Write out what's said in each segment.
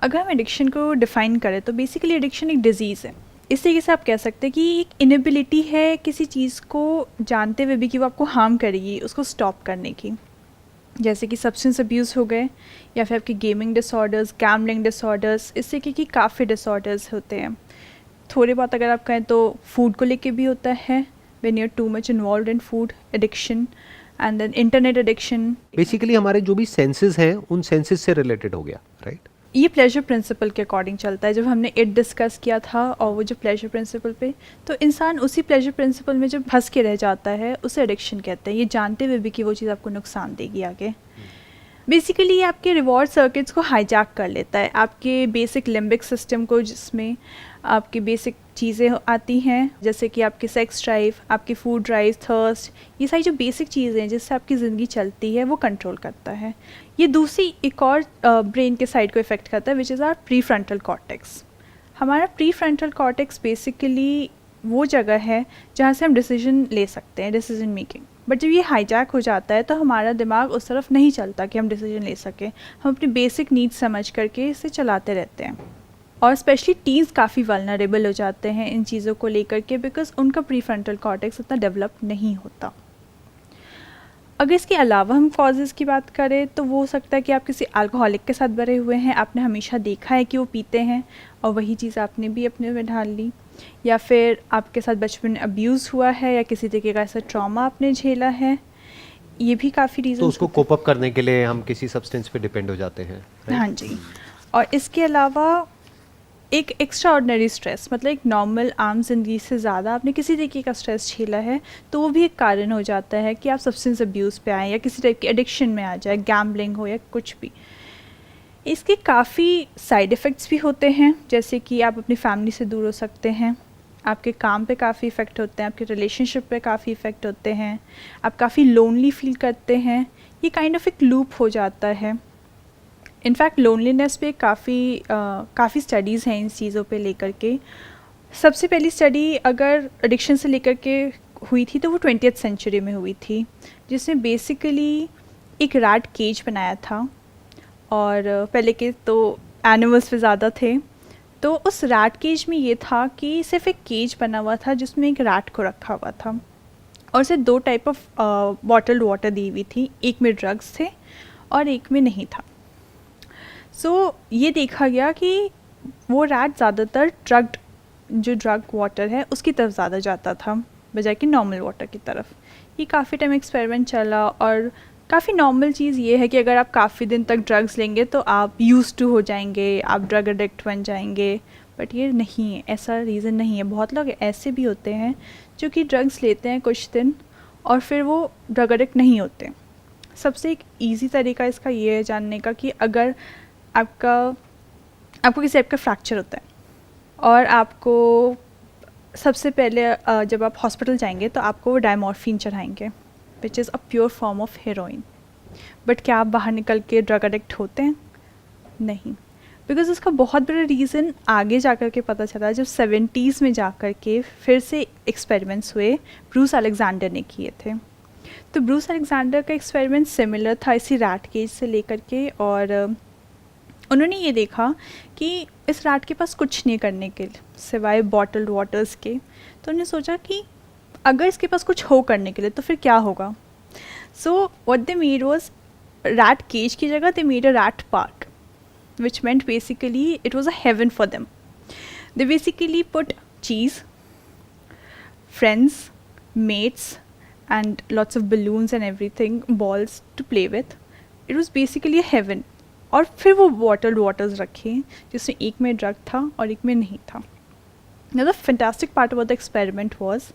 अगर हम एडिक्शन को डिफ़ाइन करें तो बेसिकली एडिक्शन एक डिज़ीज़ है। इस तरीके से आप कह सकते हैं कि एक इनेबिलिटी है किसी चीज़ को जानते हुए भी कि वो आपको हार्म करेगी, उसको स्टॉप करने की। जैसे कि सब्सटेंस अब्यूज़ हो गए या फिर आपके गेमिंग डिसऑर्डर्स, गैम्बलिंग डिसऑर्डर्स, इस तरीके की काफ़ी डिसऑर्डर्स होते हैं। थोड़े बहुत अगर आप कहें तो फूड को लेके भी होता है, when you are too much involved in food addiction, and then internet addiction. Basically हमारे जो भी सेंसेस हैं उन सेंसेस से रिलेटेड हो गया, राइट? ये प्लेजर प्रिंसिपल के अकॉर्डिंग चलता है। जब हमने इट डिस्कस किया था और वो जो प्लेजर प्रिंसिपल पे, तो इंसान उसी प्लेजर प्रिंसिपल में जब फंस के रह जाता है उसे एडिक्शन कहते हैं, ये जानते हुए भी कि वो चीज़ आपको नुकसान देगी आगे। बेसिकली ये आपके रिवॉर्ड सर्किट्स को हाईजैक कर लेता है, आपके बेसिक लिम्बिक सिस्टम को, जिसमें आपकी बेसिक चीज़ें आती हैं जैसे कि आपके सेक्स ड्राइव, आपकी फूड ड्राइव, थर्स्ट, ये सारी जो बेसिक चीज़ें हैं जिससे आपकी ज़िंदगी चलती है वो कंट्रोल करता है। ये दूसरी एक और ब्रेन के साइड को इफ़ेक्ट करता है which is our pre frontal cortex. हमारा प्री फ्रंटल कॉर्टेक्स बेसिकली वो जगह है जहाँ से हम डिसीजन ले सकते हैं, डिसीजन मेकिंग। बट जब ये हाईजैक हो जाता है तो हमारा दिमाग उस तरफ नहीं चलता कि हम डिसीजन ले सकें, हम अपनी बेसिक नीड्स समझ करके इसे चलाते रहते हैं। और स्पेशली टीन्स काफ़ी वल्नरेबल हो जाते हैं इन चीज़ों को लेकर के, बिकॉज उनका प्री फ्रंटल कॉर्टेक्स इतना डेवलप नहीं होता। अगर इसके अलावा हम कॉजेज़ की बात करें तो वो हो सकता है कि आप किसी अल्कोहलिक के साथ भरे हुए हैं, आपने हमेशा देखा है कि वो पीते हैं और वही चीज़ आपने भी अपने में ढाल ली, या फिर आपके साथ बचपन में अब्यूज़ हुआ है या किसी तरीके का ऐसा ट्रॉमा आपने झेला है। ये भी काफ़ी रीज़न तो उसको कोप अप करने के लिए हम किसी सब्सटेंस पे डिपेंड हो जाते हैं, right? हाँ जी। और इसके अलावा एक एक्स्ट्रा ऑर्डिनरी स्ट्रेस, मतलब एक नॉर्मल आम जिंदगी से ज़्यादा आपने किसी तरीके का स्ट्रेस झेला है तो वो भी एक कारण हो जाता है कि आप सब्सटेंस अब्यूज़ पे आएँ या किसी टाइप की एडिक्शन में आ जाए, गैम्बलिंग हो या कुछ भी। इसके काफ़ी साइड इफ़ेक्ट्स भी होते हैं, जैसे कि आप अपनी फैमिली से दूर हो सकते हैं, आपके काम पे काफ़ी इफ़ेक्ट होते हैं, आपके रिलेशनशिप पे काफ़ी इफ़ेक्ट होते हैं, आप काफ़ी लोनली फील करते हैं। ये काइंड ऑफ एक लूप हो जाता है। इनफैक्ट लोनलीनेस पे काफ़ी स्टडीज़ हैं इन चीज़ों पे लेकर के। सबसे पहली स्टडी अगर एडिक्शन से लेकर के हुई थी तो वो 20th सेंचुरी में हुई थी, जिसमें बेसिकली एक रैट केज बनाया था, और पहले के तो एनिमल्स पे ज़्यादा थे। तो उस रैट केज में ये था कि सिर्फ एक केज बना हुआ था जिसमें एक रैट को रखा हुआ था, और उसे 2 टाइप ऑफ बॉटल्ड वाटर दी हुई थी, एक में ड्रग्स थे और एक में नहीं था। सो ये देखा गया कि वो रैट ज़्यादातर जो ड्रग वाटर है उसकी तरफ ज़्यादा जाता था बजाय कि नॉर्मल वाटर की तरफ। ये काफ़ी टाइम एक्सपेरिमेंट चला, और काफ़ी नॉर्मल चीज़ ये है कि अगर आप काफ़ी दिन तक ड्रग्स लेंगे तो आप यूज्ड टू हो जाएंगे, आप ड्रग एडिक्ट बन जाएंगे। बट ये नहीं है, ऐसा रीज़न नहीं है। बहुत लोग ऐसे भी होते हैं जो कि ड्रग्स लेते हैं कुछ दिन और फिर वो ड्रग एडिक्ट नहीं होते। सबसे एक ईजी तरीका इसका ये है जानने का कि अगर आपको किसी टाइप का फ्रैक्चर होता है और आपको सबसे पहले जब आप हॉस्पिटल जाएंगे तो आपको वो डायमॉर्फिन चढ़ाएंगे, which is a pure form of heroin. But क्या आप बाहर निकल के ड्रग एडिक्ट होते हैं? नहीं, बिकॉज उसका बहुत बड़ा रीज़न आगे जाकर के पता चला जब 70s में जाकर के फिर से एक्सपेरिमेंट्स हुए, ब्रूस अलेक्जेंडर ने किए थे। तो ब्रूस अलेक्जेंडर का एक्सपेरिमेंट सिमिलर था इसी रैट केज से लेकर के, और उन्होंने ये देखा कि इस रैट के पास कुछ नहीं करने के लिए सिवाय बॉटल्ड वाटर्स के। तो उन्होंने सोचा कि अगर इसके पास कुछ हो करने के लिए तो फिर क्या होगा। So what they made was, rat cage की जगह they made a rat park, which meant basically it was a haven for them. They basically put cheese, friends, mates, and lots of balloons and everything, balls to play with. It was basically a heaven. और फिर वो bottled waters रखे जिसमें एक में drug था और एक में नहीं था। Now the fantastic part about the experiment was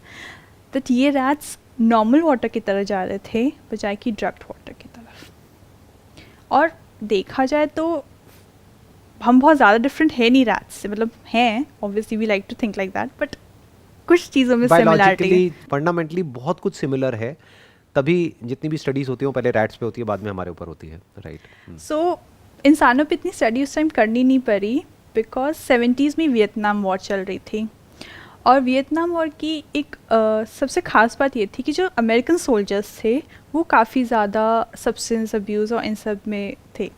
that ये रैट्स नॉर्मल वाटर की तरह जा रहे थे बजाय कि ड्रग्ड वाटर की तरफ। और देखा जाए तो हम बहुत ज़्यादा डिफरेंट है नहीं रैट्स से, मतलब हैं, obviously we like to think like that, but कुछ चीज़ों में सिमिलरिटी, फंडामेंटली बहुत कुछ सिमिलर है। तभी जितनी भी स्टडीज होती हैं पहले रैट्स पे होती है, बाद में हमारे ऊपर होती है, राइट? सो इंसानों पे इतनी स्टडी उस टाइम करनी नहीं पड़ी, बिकॉज 70s में वियतनाम वॉर चल रही थी। और वियतनाम वॉर की एक सबसे ख़ास बात ये थी कि जो अमेरिकन सोल्जर्स थे वो काफ़ी ज़्यादा सब्सटेंस अब्यूज़ और इन सब में थे।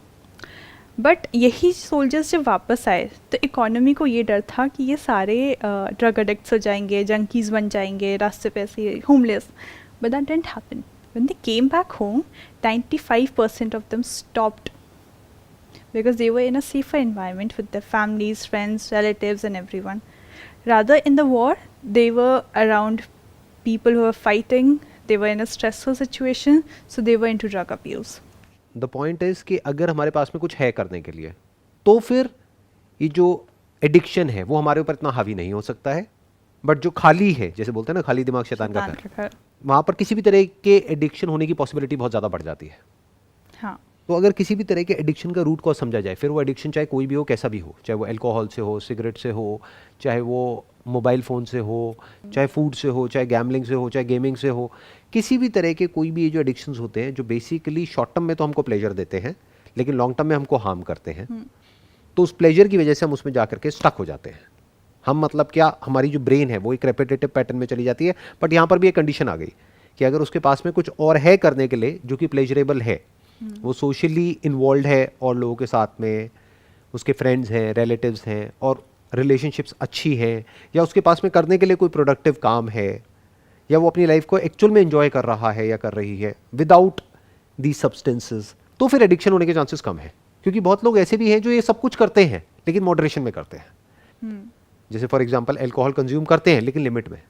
बट यही सोल्जर्स जब वापस आए तो इकोनॉमी को ये डर था कि ये सारे ड्रग एडिक्ट्स हो जाएंगे, जंकीज़ बन जाएंगे, रास्ते पे ऐसे homeless. But that didn't happen. When they came back home, 95% of them stopped because they were in a safer environment with their families, friends, relatives, and everyone. Rather, in the war, they were around people who were fighting, they were in a stressful situation, so they were into drug abuse. The point is कि अगर हमारे पास में कुछ है करने के लिए तो फिर ये जो एडिक्शन है वो हमारे ऊपर इतना हावी नहीं हो सकता है. बट जो खाली है, जैसे बोलते हैं ना, खाली दिमाग शैतान का घर, वहाँ पर किसी भी तरह के एडिक्शन होने की पॉसिबिलिटी बहुत ज़्यादा बढ़ जाती है. हाँ. तो अगर किसी भी तरह के एडिक्शन का रूट कॉज समझा जाए, फिर वो एडिक्शन चाहे कोई भी हो, कैसा भी हो, चाहे वो अल्कोहल से हो, सिगरेट से हो, चाहे वो मोबाइल फ़ोन से हो, चाहे फूड से हो, चाहे गैम्बलिंग से हो, चाहे गेमिंग से हो, किसी भी तरह के कोई भी ये जो एडिक्शंस होते हैं जो बेसिकली शॉर्ट टर्म में तो हमको प्लेजर देते हैं लेकिन लॉन्ग टर्म में हमको हार्म करते हैं, तो उस प्लेजर की वजह से हम उसमें जा करके स्टक हो जाते हैं. हम मतलब क्या, हमारी जो ब्रेन है वो एक रेपिटेटिव पैटर्न में चली जाती है. बट यहाँ पर भी एक कंडीशन आ गई कि अगर उसके पास में कुछ और है करने के लिए जो कि प्लेजरेबल है, वो सोशली इन्वॉल्व है और लोगों के साथ में उसके फ्रेंड्स हैं, रिलेटिव्स हैं और रिलेशनशिप्स अच्छी हैं, या उसके पास में करने के लिए कोई प्रोडक्टिव काम है, या वो अपनी लाइफ को एक्चुअल में एंजॉय कर रहा है या कर रही है विदाउट दी सब्सटेंसेस, तो फिर एडिक्शन होने के चांसेस कम है. क्योंकि बहुत लोग ऐसे भी हैं जो ये सब कुछ करते हैं लेकिन मॉडरेशन में करते हैं. जैसे फॉर एग्जांपल अल्कोहल कंज्यूम करते हैं लेकिन लिमिट में,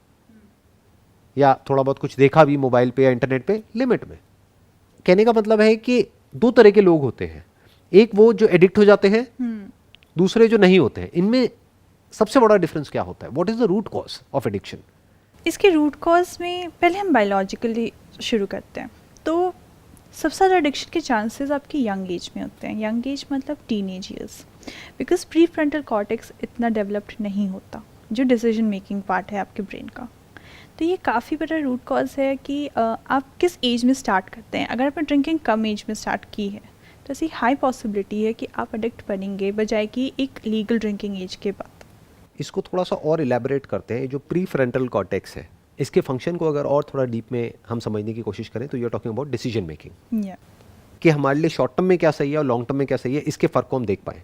या थोड़ा बहुत कुछ देखा भी मोबाइल पे या इंटरनेट पे, लिमिट में. कहने का मतलब है कि दो तरह के लोग होते हैं, एक वो जो एडिक्ट हो जाते हैं, दूसरे जो नहीं होते हैं. इनमें सबसे बड़ा डिफरेंस क्या होता है? What is the root cause of addiction? इसके रूट कॉज में पहले हम बायोलॉजिकली शुरू करते हैं. तो सबसे ज़्यादा एडिक्शन के चांसेस आपकी यंग एज में होते हैं. यंग एज मतलब teenage years, because pre frontal cortex इतना डेवलप्ड नहीं होता, जो डिसीजन मेकिंग पार्ट है आपके ब्रेन का. तो ये काफ़ी बड़ा रूट कॉज है कि आप किस एज में स्टार्ट करते हैं. अगर आपने ड्रिंकिंग कम एज में स्टार्ट की है तो ऐसी हाई पॉसिबिलिटी है कि आप एडिक्ट बनेंगे बजाय कि एक लीगल ड्रिंकिंग एज के बाद. इसको थोड़ा सा और इलेबोरेट करते हैं. जो प्री फ्रंटल कॉर्टेक्स है, इसके फंक्शन को अगर और थोड़ा डीप में हम समझने की कोशिश करें तो you are talking about decision making. कि हमारे लिए शॉर्ट टर्म में क्या सही है और लॉन्ग टर्म में क्या सही है, इसके फ़र्क को हम देख पाएँ.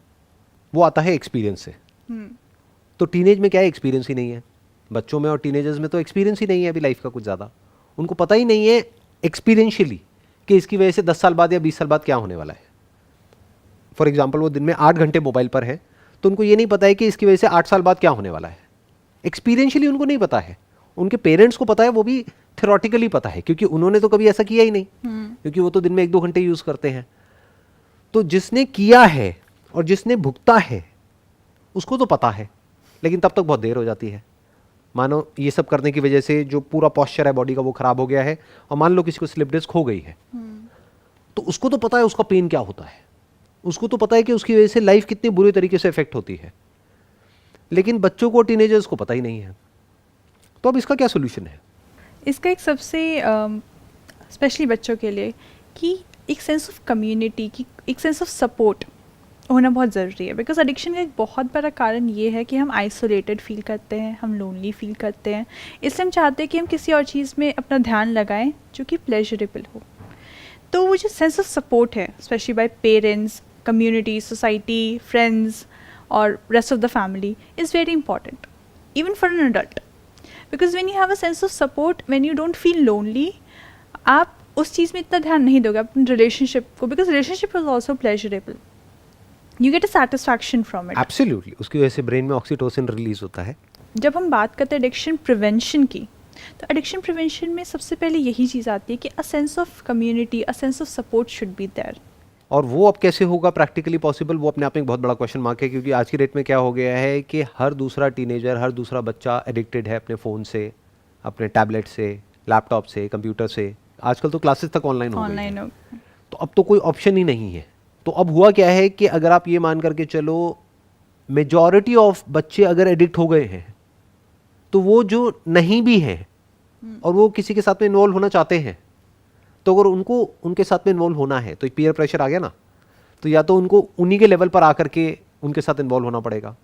वो आता है एक्सपीरियंस से. तो टीनेज में क्या है, एक्सपीरियंस ही नहीं है. बच्चों में और टीनेजर्स में तो एक्सपीरियंस ही नहीं है अभी लाइफ का कुछ ज़्यादा. उनको पता ही नहीं है एक्सपीरियंशियली कि इसकी वजह से 10 साल बाद या 20 साल बाद क्या होने वाला है. फॉर एग्जाम्पल वो दिन में 8 घंटे मोबाइल पर है तो उनको ये नहीं पता है कि इसकी वजह से 8 साल बाद क्या होने वाला है. एक्सपीरियंशियली उनको नहीं पता है. उनके पेरेंट्स को पता है, वो भी थ्योरेटिकली पता है क्योंकि उन्होंने तो कभी ऐसा किया ही नहीं, क्योंकि वो तो दिन में 1-2 घंटे यूज़ करते हैं. तो जिसने किया है और जिसने भुगता है उसको तो पता है, लेकिन तब तक बहुत देर हो जाती है. मानो ये सब करने की वजह से जो पूरा पॉस्चर है बॉडी का वो खराब हो गया है, और मान लो किसी को स्लिप डिस्क हो गई है, तो उसको तो पता है उसका पेन क्या होता है, उसको तो पता है कि उसकी वजह से लाइफ कितनी बुरी तरीके से इफेक्ट होती है. लेकिन बच्चों को, टीनेजर्स को पता ही नहीं है. तो अब इसका क्या सोल्यूशन है? इसका एक सबसे स्पेशली बच्चों के लिए कि एक सेंस ऑफ कम्युनिटी की, एक सेंस ऑफ सपोर्ट होना बहुत ज़रूरी है. बिकॉज एडिक्शन का एक बहुत बड़ा कारण ये है कि हम आइसोलेटेड फील करते हैं, हम लोनली फील करते हैं. इसलिए हम चाहते हैं कि हम किसी और चीज़ में अपना ध्यान लगाएं जो कि प्लेजरेबल हो. तो वो जो सेंस ऑफ सपोर्ट है, specially by parents, community, society, friends और rest of the family, is very important even for an adult. Because when you have a sense of support, when you don't feel lonely, आप उस चीज़ में इतना ध्यान नहीं दोगे अपने रिलेशनशिप को, because relationship is also pleasurable. You get a satisfaction from it. Absolutely. उसकी वजह से ब्रेन में ऑक्सीटोसिन रिलीज होता है. जब हम बात करते हैं एडिक्शन प्रिवेंशन की, तो एडिक्शन प्रिवेंशन में सबसे पहले यही चीज़ आती है कि a sense of community, a sense of support should be there. और वो अब कैसे होगा प्रैक्टिकली पॉसिबल, वो अपने आप में एक बहुत बड़ा क्वेश्चन मार्क है. क्योंकि आज की डेट में क्या हो गया है कि हर दूसरा टीनेजर, हर दूसरा बच्चा एडिक्टेड है अपने फ़ोन से, अपने टैबलेट से, लैपटॉप से, कंप्यूटर से. आजकल तो क्लासेस तक ऑनलाइन हो गई हैं. तो अब तो कोई ऑप्शन ही नहीं है. तो अब हुआ क्या है कि अगर आप ये मान करके चलो मेजॉरिटी ऑफ बच्चे अगर एडिक्ट हो गए हैं, तो वो जो नहीं भी हैं और वो किसी के साथ में इन्वॉल्व होना चाहते हैं, तो अगर उनको उनके साथ में इन्वॉल्व होना है तो एक पीयर प्रेशर आ गया ना. तो या तो उनको उन्हीं के लेवल पर आकर के उनके साथ इन्वॉल्व होना पड़ेगा.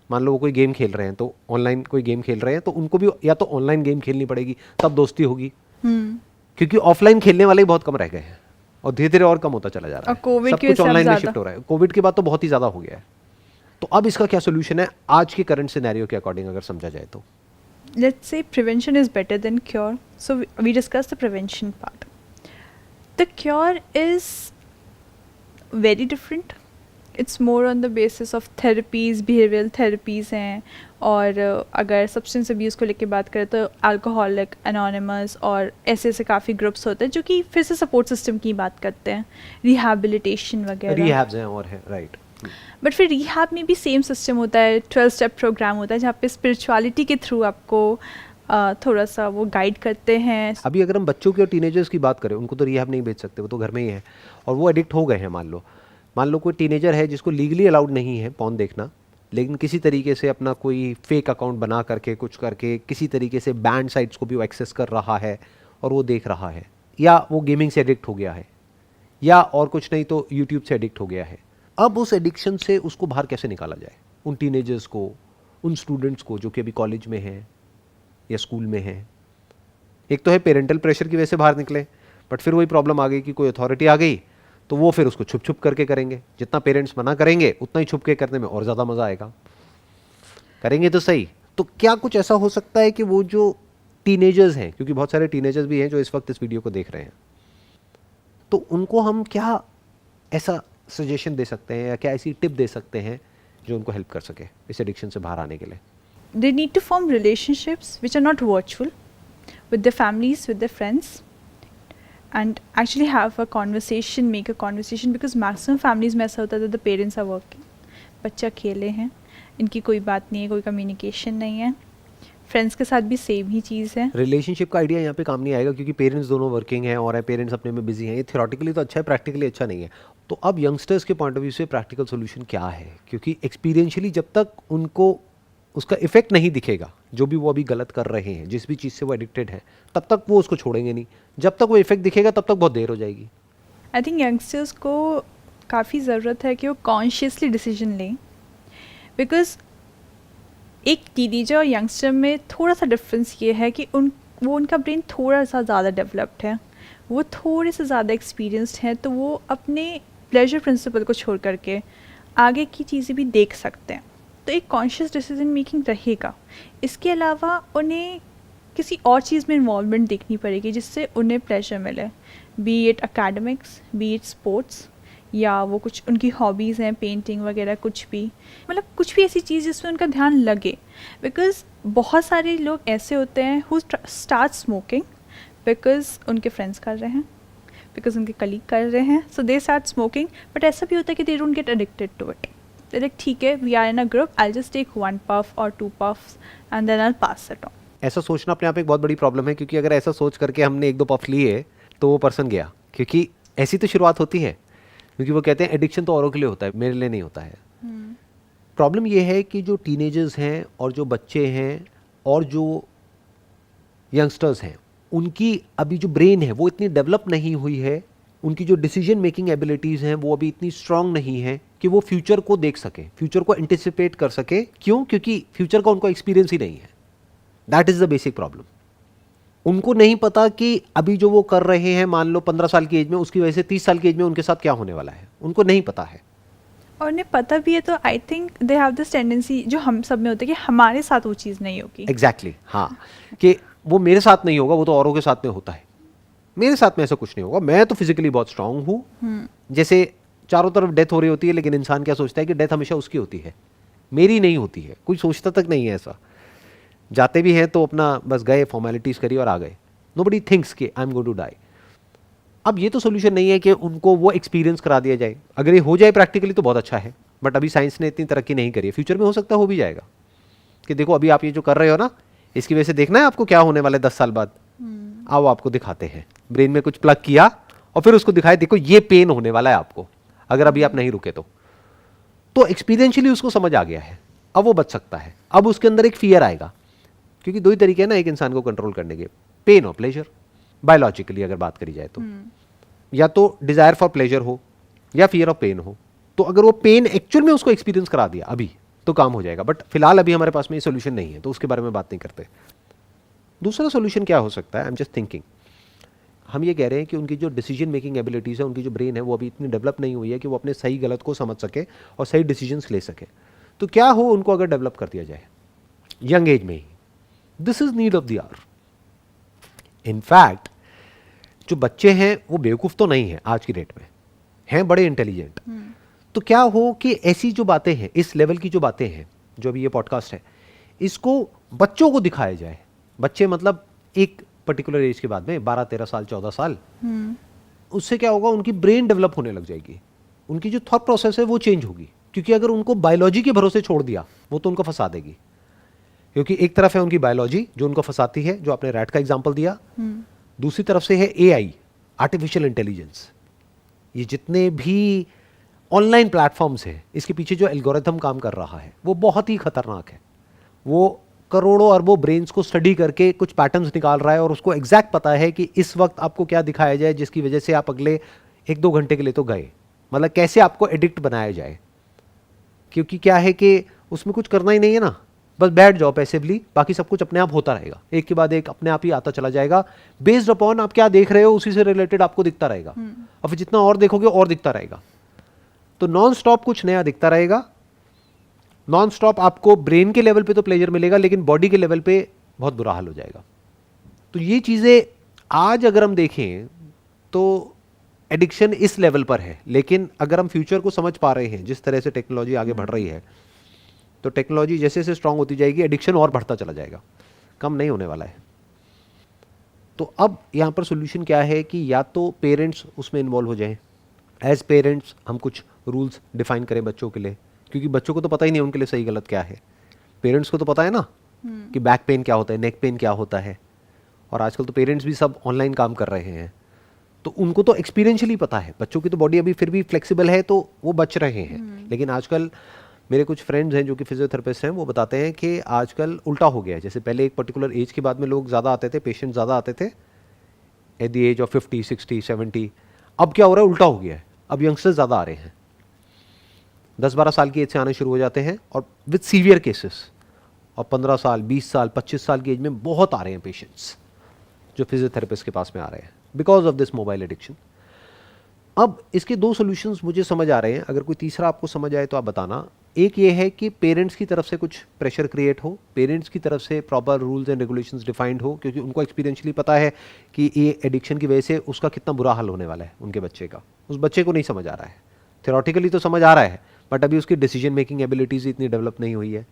मान लो वो कोई गेम खेल रहे हैं, तो ऑनलाइन कोई गेम खेल रहे हैं, तो उनको भी या तो ऑनलाइन गेम खेलनी पड़ेगी, तब दोस्ती होगी. क्योंकि ऑफलाइन खेलने वाले ही बहुत कम रह गए हैं. और धीरे धीरे और कम होता चला जा रहा और है। कोविड सब की कुछ वजह से अब ऑनलाइन में ज़्यादा। शिफ्ट हो रहा है। कोविड के बाद तो बहुत ही ज़्यादा हो गया है। तो अब इसका क्या सोल्यूशन है आज के करंट सिनेरियो के अकॉर्डिंग अगर समझा जाए तो? Let's say prevention is better than cure. So we discussed the prevention part. The cure is very different. It's more on the basis of therapies, behavioral therapies हैं, और अगर सब्सटेंस अब्यूज़ को लेके बात करें तो अल्कोहलिक एनोनिमस और ऐसे ऐसे काफ़ी ग्रुप्स होते हैं जो कि फिर से सपोर्ट सिस्टम की बात करते हैं, रिहैबिलिटेशन वगैरह। रिहैब्स हैं और है, राइट। बट फिर रिहैब में भी सेम सिस्टम होता है, 12 स्टेप प्रोग्राम होता है जहाँ पे स्पिरिचुअलिटी के थ्रू आपको थोड़ा सा वो गाइड करते हैं। अभी अगर हम बच्चों की और टीनेजर्स की बात करें, उनको तो रिहैब नहीं भेज सकते, वो तो घर में ही है और वो एडिक्ट हो गए हैं। मान लो कोई टीनेजर है जिसको लीगली अलाउड नहीं है पॉर्न देखना, लेकिन किसी तरीके से अपना कोई फेक अकाउंट बना करके कुछ करके किसी तरीके से बैंड साइट्स को भी वो एक्सेस कर रहा है और वो देख रहा है, या वो गेमिंग से एडिक्ट हो गया है, या और कुछ नहीं तो यूट्यूब से एडिक्ट हो गया है। अब उस एडिक्शन से उसको बाहर कैसे निकाला जाए? उन टीनेजर्स को, उन स्टूडेंट्स को जो कि अभी कॉलेज में हैं या स्कूल में हैं। एक तो है पेरेंटल प्रेशर की वजह से बाहर निकले, बट फिर वही प्रॉब्लम आ गई कि कोई अथॉरिटी आ गई तो वो फिर उसको छुप छुप करके करेंगे। जितना पेरेंट्स मना करेंगे उतना ही छुप के करने में और ज़्यादा मज़ा आएगा। करेंगे तो सही। तो क्या कुछ ऐसा हो सकता है कि वो जो टीनेजर्स हैं, क्योंकि बहुत सारे टीनेजर्स भी हैं जो इस वक्त इस वीडियो को देख रहे हैं, तो उनको हम क्या ऐसा सजेशन दे सकते हैं या क्या ऐसी टिप दे सकते हैं जो उनको हेल्प कर सके इस एडिक्शन से बाहर आने के लिए? They need to form relationships which are not virtual with their families, with their friends, and actually have a conversation, make a conversation, because maximum families में ऐसा होता है that the parents are working, बच्चे अकेले हैं, इनकी कोई बात नहीं है, कोई कम्युनिकेशन नहीं है। फ्रेंड्स के साथ भी सेम ही चीज़ है। रिलेशनशिप का आइडिया यहाँ पे काम नहीं आएगा क्योंकि पेरेंट्स दोनों वर्किंग हैं और पेरेंट्स अपने में बिजी हैं। ये थ्योरेटिकली तो अच्छा है, प्रैक्टिकली अच्छा नहीं है। तो अब यंगस्टर्स के पॉइंट ऑफ व्यू से प्रैक्टिकल सोल्यूशन क्या है? क्योंकि एक्सपीरियंशियली जब तक उनको उसका इफेक्ट नहीं दिखेगा, जो भी वो अभी गलत कर रहे हैं, जिस भी चीज़ से वो एडिक्टेड है, तब तक वो उसको छोड़ेंगे नहीं। जब तक वो इफेक्ट दिखेगा तब तक बहुत देर हो जाएगी। आई थिंक यंगस्टर्स को काफ़ी ज़रूरत है कि वो कॉन्शियसली डिसीजन लें, बिकॉज एक टीनेजर और यंगस्टर में थोड़ा सा डिफरेंस ये है कि उनका ब्रेन थोड़ा सा ज़्यादा डेवलप्ड है, वो थोड़े से ज़्यादा एक्सपीरियंस्ड हैं, तो वो अपने प्लेजर प्रिंसिपल को छोड़ करके आगे की चीज़ें भी देख सकते हैं। तो एक कॉन्शियस डिसीजन मेकिंग रहेगा। इसके अलावा उन्हें किसी और चीज़ में इन्वॉल्वमेंट देखनी पड़ेगी जिससे उन्हें प्लेजर मिले, B it academics, B it sports, या वो कुछ उनकी हॉबीज़ हैं, पेंटिंग वगैरह, कुछ भी, मतलब कुछ भी ऐसी चीज़ जिसमें उनका ध्यान लगे। बिकॉज़ बहुत सारे लोग ऐसे होते हैं हु स्टार्ट स्मोकिंग बिकॉज़ उनके फ्रेंड्स कर रहे हैं, बिकॉज़ उनके कलीग कर रहे हैं, so they start smoking. But ऐसा भी होता है कि they don't get addicted to it. Like ठीक है, we are in a group, I just take 1 puff or 2 puffs and then I pass it on. ऐसा सोचना अपने आप एक बहुत बड़ी प्रॉब्लम है, क्योंकि अगर ऐसा सोच करके हमने 1-2 पफ लिए तो वो पर्सन गया, क्योंकि ऐसी तो शुरुआत होती है। क्योंकि वो कहते हैं एडिक्शन तो औरों के लिए होता है, मेरे लिए नहीं होता है। प्रॉब्लम ये है कि जो टीनेजर्स हैं और जो बच्चे हैं और जो यंगस्टर्स हैं, उनकी अभी जो ब्रेन है वो इतनी डेवलप नहीं हुई है, उनकी जो डिसीजन मेकिंग एबिलिटीज़ हैं वो अभी इतनी स्ट्रांग नहीं है कि वो फ्यूचर को देख सके, फ्यूचर को एंटिसिपेट कर सके। क्यों? क्योंकि फ्यूचर का उनको एक्सपीरियंस ही नहीं है। That is the basic problem. उनको नहीं पता कि अभी जो वो कर रहे हैं, मान लो 15 साल की एज में, उसकी वजह से 30 साल की एज में उनके साथ क्या होने वाला है, उनको नहीं पता है। और उन्हें पता भी है तो I think they have this tendency जो हम सब में होता है कि हमारे साथ वो चीज़ नहीं होगी। एग्जैक्टली हाँ, कि वो मेरे साथ नहीं होगा, वो तो औरों के साथ में होता है, मेरे साथ में ऐसा कुछ नहीं होगा, मैं तो फिजिकली बहुत स्ट्रांग हूँ। जैसे चारों तरफ डेथ हो रही होती है, लेकिन इंसान क्या सोचता है कि डेथ हमेशा उसकी होती है, मेरी नहीं होती है। कोई सोचता तक नहीं है ऐसा। जाते भी हैं तो अपना बस गए, फॉर्मेलिटीज़ करी और आ गए। नोबडी थिंक्स कि I am going to die. अब ये तो सोल्यूशन नहीं है कि उनको वो एक्सपीरियंस करा दिया जाए। अगर ये हो जाए प्रैक्टिकली तो बहुत अच्छा है, बट अभी साइंस ने इतनी तरक्की नहीं करी है। फ्यूचर में हो सकता है हो भी जाएगा कि देखो अभी आप ये जो कर रहे हो ना, इसकी वजह से देखना है आपको क्या होने वाला है 10 साल बाद। आओ आपको दिखाते हैं, ब्रेन में कुछ प्लग किया और फिर उसको दिखाए, देखो ये पेन होने वाला है आपको अगर अभी आप नहीं रुके तो एक्सपीरियंशियली उसको समझ आ गया है, अब वो बच सकता है। अब उसके अंदर एक फियर आएगा, क्योंकि 2 ही तरीके हैं ना एक इंसान को कंट्रोल करने के, पेन और प्लेजर। बायोलॉजिकली अगर बात करी जाए तो या तो डिजायर फॉर प्लेजर हो या फियर ऑफ पेन हो। तो अगर वो पेन एक्चुअल में उसको एक्सपीरियंस करा दिया अभी तो काम हो जाएगा, बट फिलहाल अभी हमारे पास में ये सोल्यूशन नहीं है तो उसके बारे में बात नहीं करते। दूसरा सोल्यूशन क्या हो सकता है? आई एम जस्ट थिंकिंग हम ये कह रहे हैं कि उनकी जो डिसीजन मेकिंग एबिलिटीज़ है, उनकी जो ब्रेन है वो अभी इतनी डेवलप नहीं हुई है कि वो अपने सही गलत को समझ सके और सही डिसीजंस ले सके। तो क्या हो उनको अगर डेवलप कर दिया जाए यंग एज में ही, this is need of the hour. In fact जो बच्चे हैं वो बेवकूफ़ तो नहीं है आज की डेट में, हैं बड़े इंटेलिजेंट। तो क्या हो कि ऐसी जो बातें हैं, इस लेवल की जो बातें हैं, जो अभी ये पॉडकास्ट है, इसको बच्चों को दिखाया जाए। बच्चे मतलब एक पर्टिकुलर एज के बाद में 12-13 साल 14 साल, उससे क्या होगा, उनकी ब्रेन डेवलप होने लग जाएगी, उनकी जो थॉट प्रोसेस है वो चेंज होगी। क्योंकि अगर उनको बायोलॉजी के भरोसे छोड़ दिया वो तो उनको फंसा देगी, क्योंकि एक तरफ है उनकी बायोलॉजी जो उनको फंसाती है, जो आपने रैट का एग्जाम्पल दिया, दूसरी तरफ से है AI, आर्टिफिशियल इंटेलिजेंस। ये जितने भी ऑनलाइन प्लेटफॉर्म्स हैं, इसके पीछे जो एल्गोरिथम काम कर रहा है वो बहुत ही खतरनाक है। वो करोड़ों अरबों ब्रेन्स को स्टडी करके कुछ पैटर्न्स निकाल रहा है और उसको एग्जैक्ट पता है कि इस वक्त आपको क्या दिखाया जाए जिसकी वजह से आप अगले 1-2 घंटे के लिए तो गए, मतलब कैसे आपको एडिक्ट बनाया जाए। क्योंकि क्या है कि उसमें कुछ करना ही नहीं है ना, बस बैठ जाओ पैसिवली, बाकी सब कुछ अपने आप होता रहेगा, एक के बाद एक अपने आप ही आता चला जाएगा। बेस्ड अपॉन आप क्या देख रहे हो उसी से रिलेटेड आपको दिखता रहेगा, और फिर जितना और देखोगे और दिखता रहेगा। तो नॉन स्टॉप कुछ नया दिखता रहेगा, नॉन स्टॉप आपको ब्रेन के लेवल पे तो प्लेजर मिलेगा, लेकिन बॉडी के लेवल पे बहुत बुरा हाल हो जाएगा। तो ये चीज़ें आज अगर हम देखें तो एडिक्शन इस लेवल पर है, लेकिन अगर हम फ्यूचर को समझ पा रहे हैं, जिस तरह से टेक्नोलॉजी आगे बढ़ रही है, तो टेक्नोलॉजी जैसे जैसे स्ट्रांग होती जाएगी एडिक्शन और बढ़ता चला जाएगा, कम नहीं होने वाला है। तो अब यहाँ पर सोल्यूशन क्या है कि या तो पेरेंट्स उसमें इन्वॉल्व हो जाएं, एज पेरेंट्स हम कुछ रूल्स डिफाइन करें बच्चों के लिए, क्योंकि बच्चों को तो पता ही नहीं उनके लिए सही गलत क्या है। पेरेंट्स को तो पता है ना कि बैक पेन क्या होता है, नेक पेन क्या होता है, और आजकल तो पेरेंट्स भी सब ऑनलाइन काम कर रहे हैं, तो उनको तो एक्सपीरियंशियली पता है। बच्चों की तो बॉडी अभी फिर भी फ्लेक्सिबल है तो वो बच रहे हैं, लेकिन आजकल मेरे कुछ फ्रेंड्स हैं जो कि फिजियोथेरेपिस्ट हैं, वो बताते हैं कि आजकल उल्टा हो गया है। जैसे पहले एक पर्टिकुलर एज के बाद में लोग ज़्यादा आते थे, पेशेंट ज़्यादा आते थे एट द एज ऑफ 50, 60, 70। अब क्या हो रहा है, उल्टा हो गया है, अब यंगस्टर्स ज़्यादा आ रहे हैं, 10-12 साल की एज से आने शुरू हो जाते हैं, और विद सीवियर केसेस, और 15 साल 20 साल 25 साल की एज में बहुत आ रहे हैं पेशेंट्स जो फिजियोथेरेपिस्ट के पास में आ रहे हैं because of this mobile addiction. अब इसके 2 सॉल्यूशंस मुझे समझ आ रहे हैं, अगर कोई तीसरा आपको समझ आए तो आप बताना। एक ये है कि पेरेंट्स की तरफ से कुछ प्रेशर क्रिएट हो, पेरेंट्स की तरफ से proper rules and regulations defined हो, क्योंकि उनको एक्सपीरियंशली पता है कि ये एडिक्शन की वजह से उसका कितना बुरा हाल होने वाला है उनके बच्चे का। उस बच्चे को नहीं समझ आ रहा है, थ्योरेटिकली तो समझ आ रहा है, बट अभी उसकी डिसीजन मेकिंग एबिलिटीज़ इतनी डेवलप नहीं हुई है।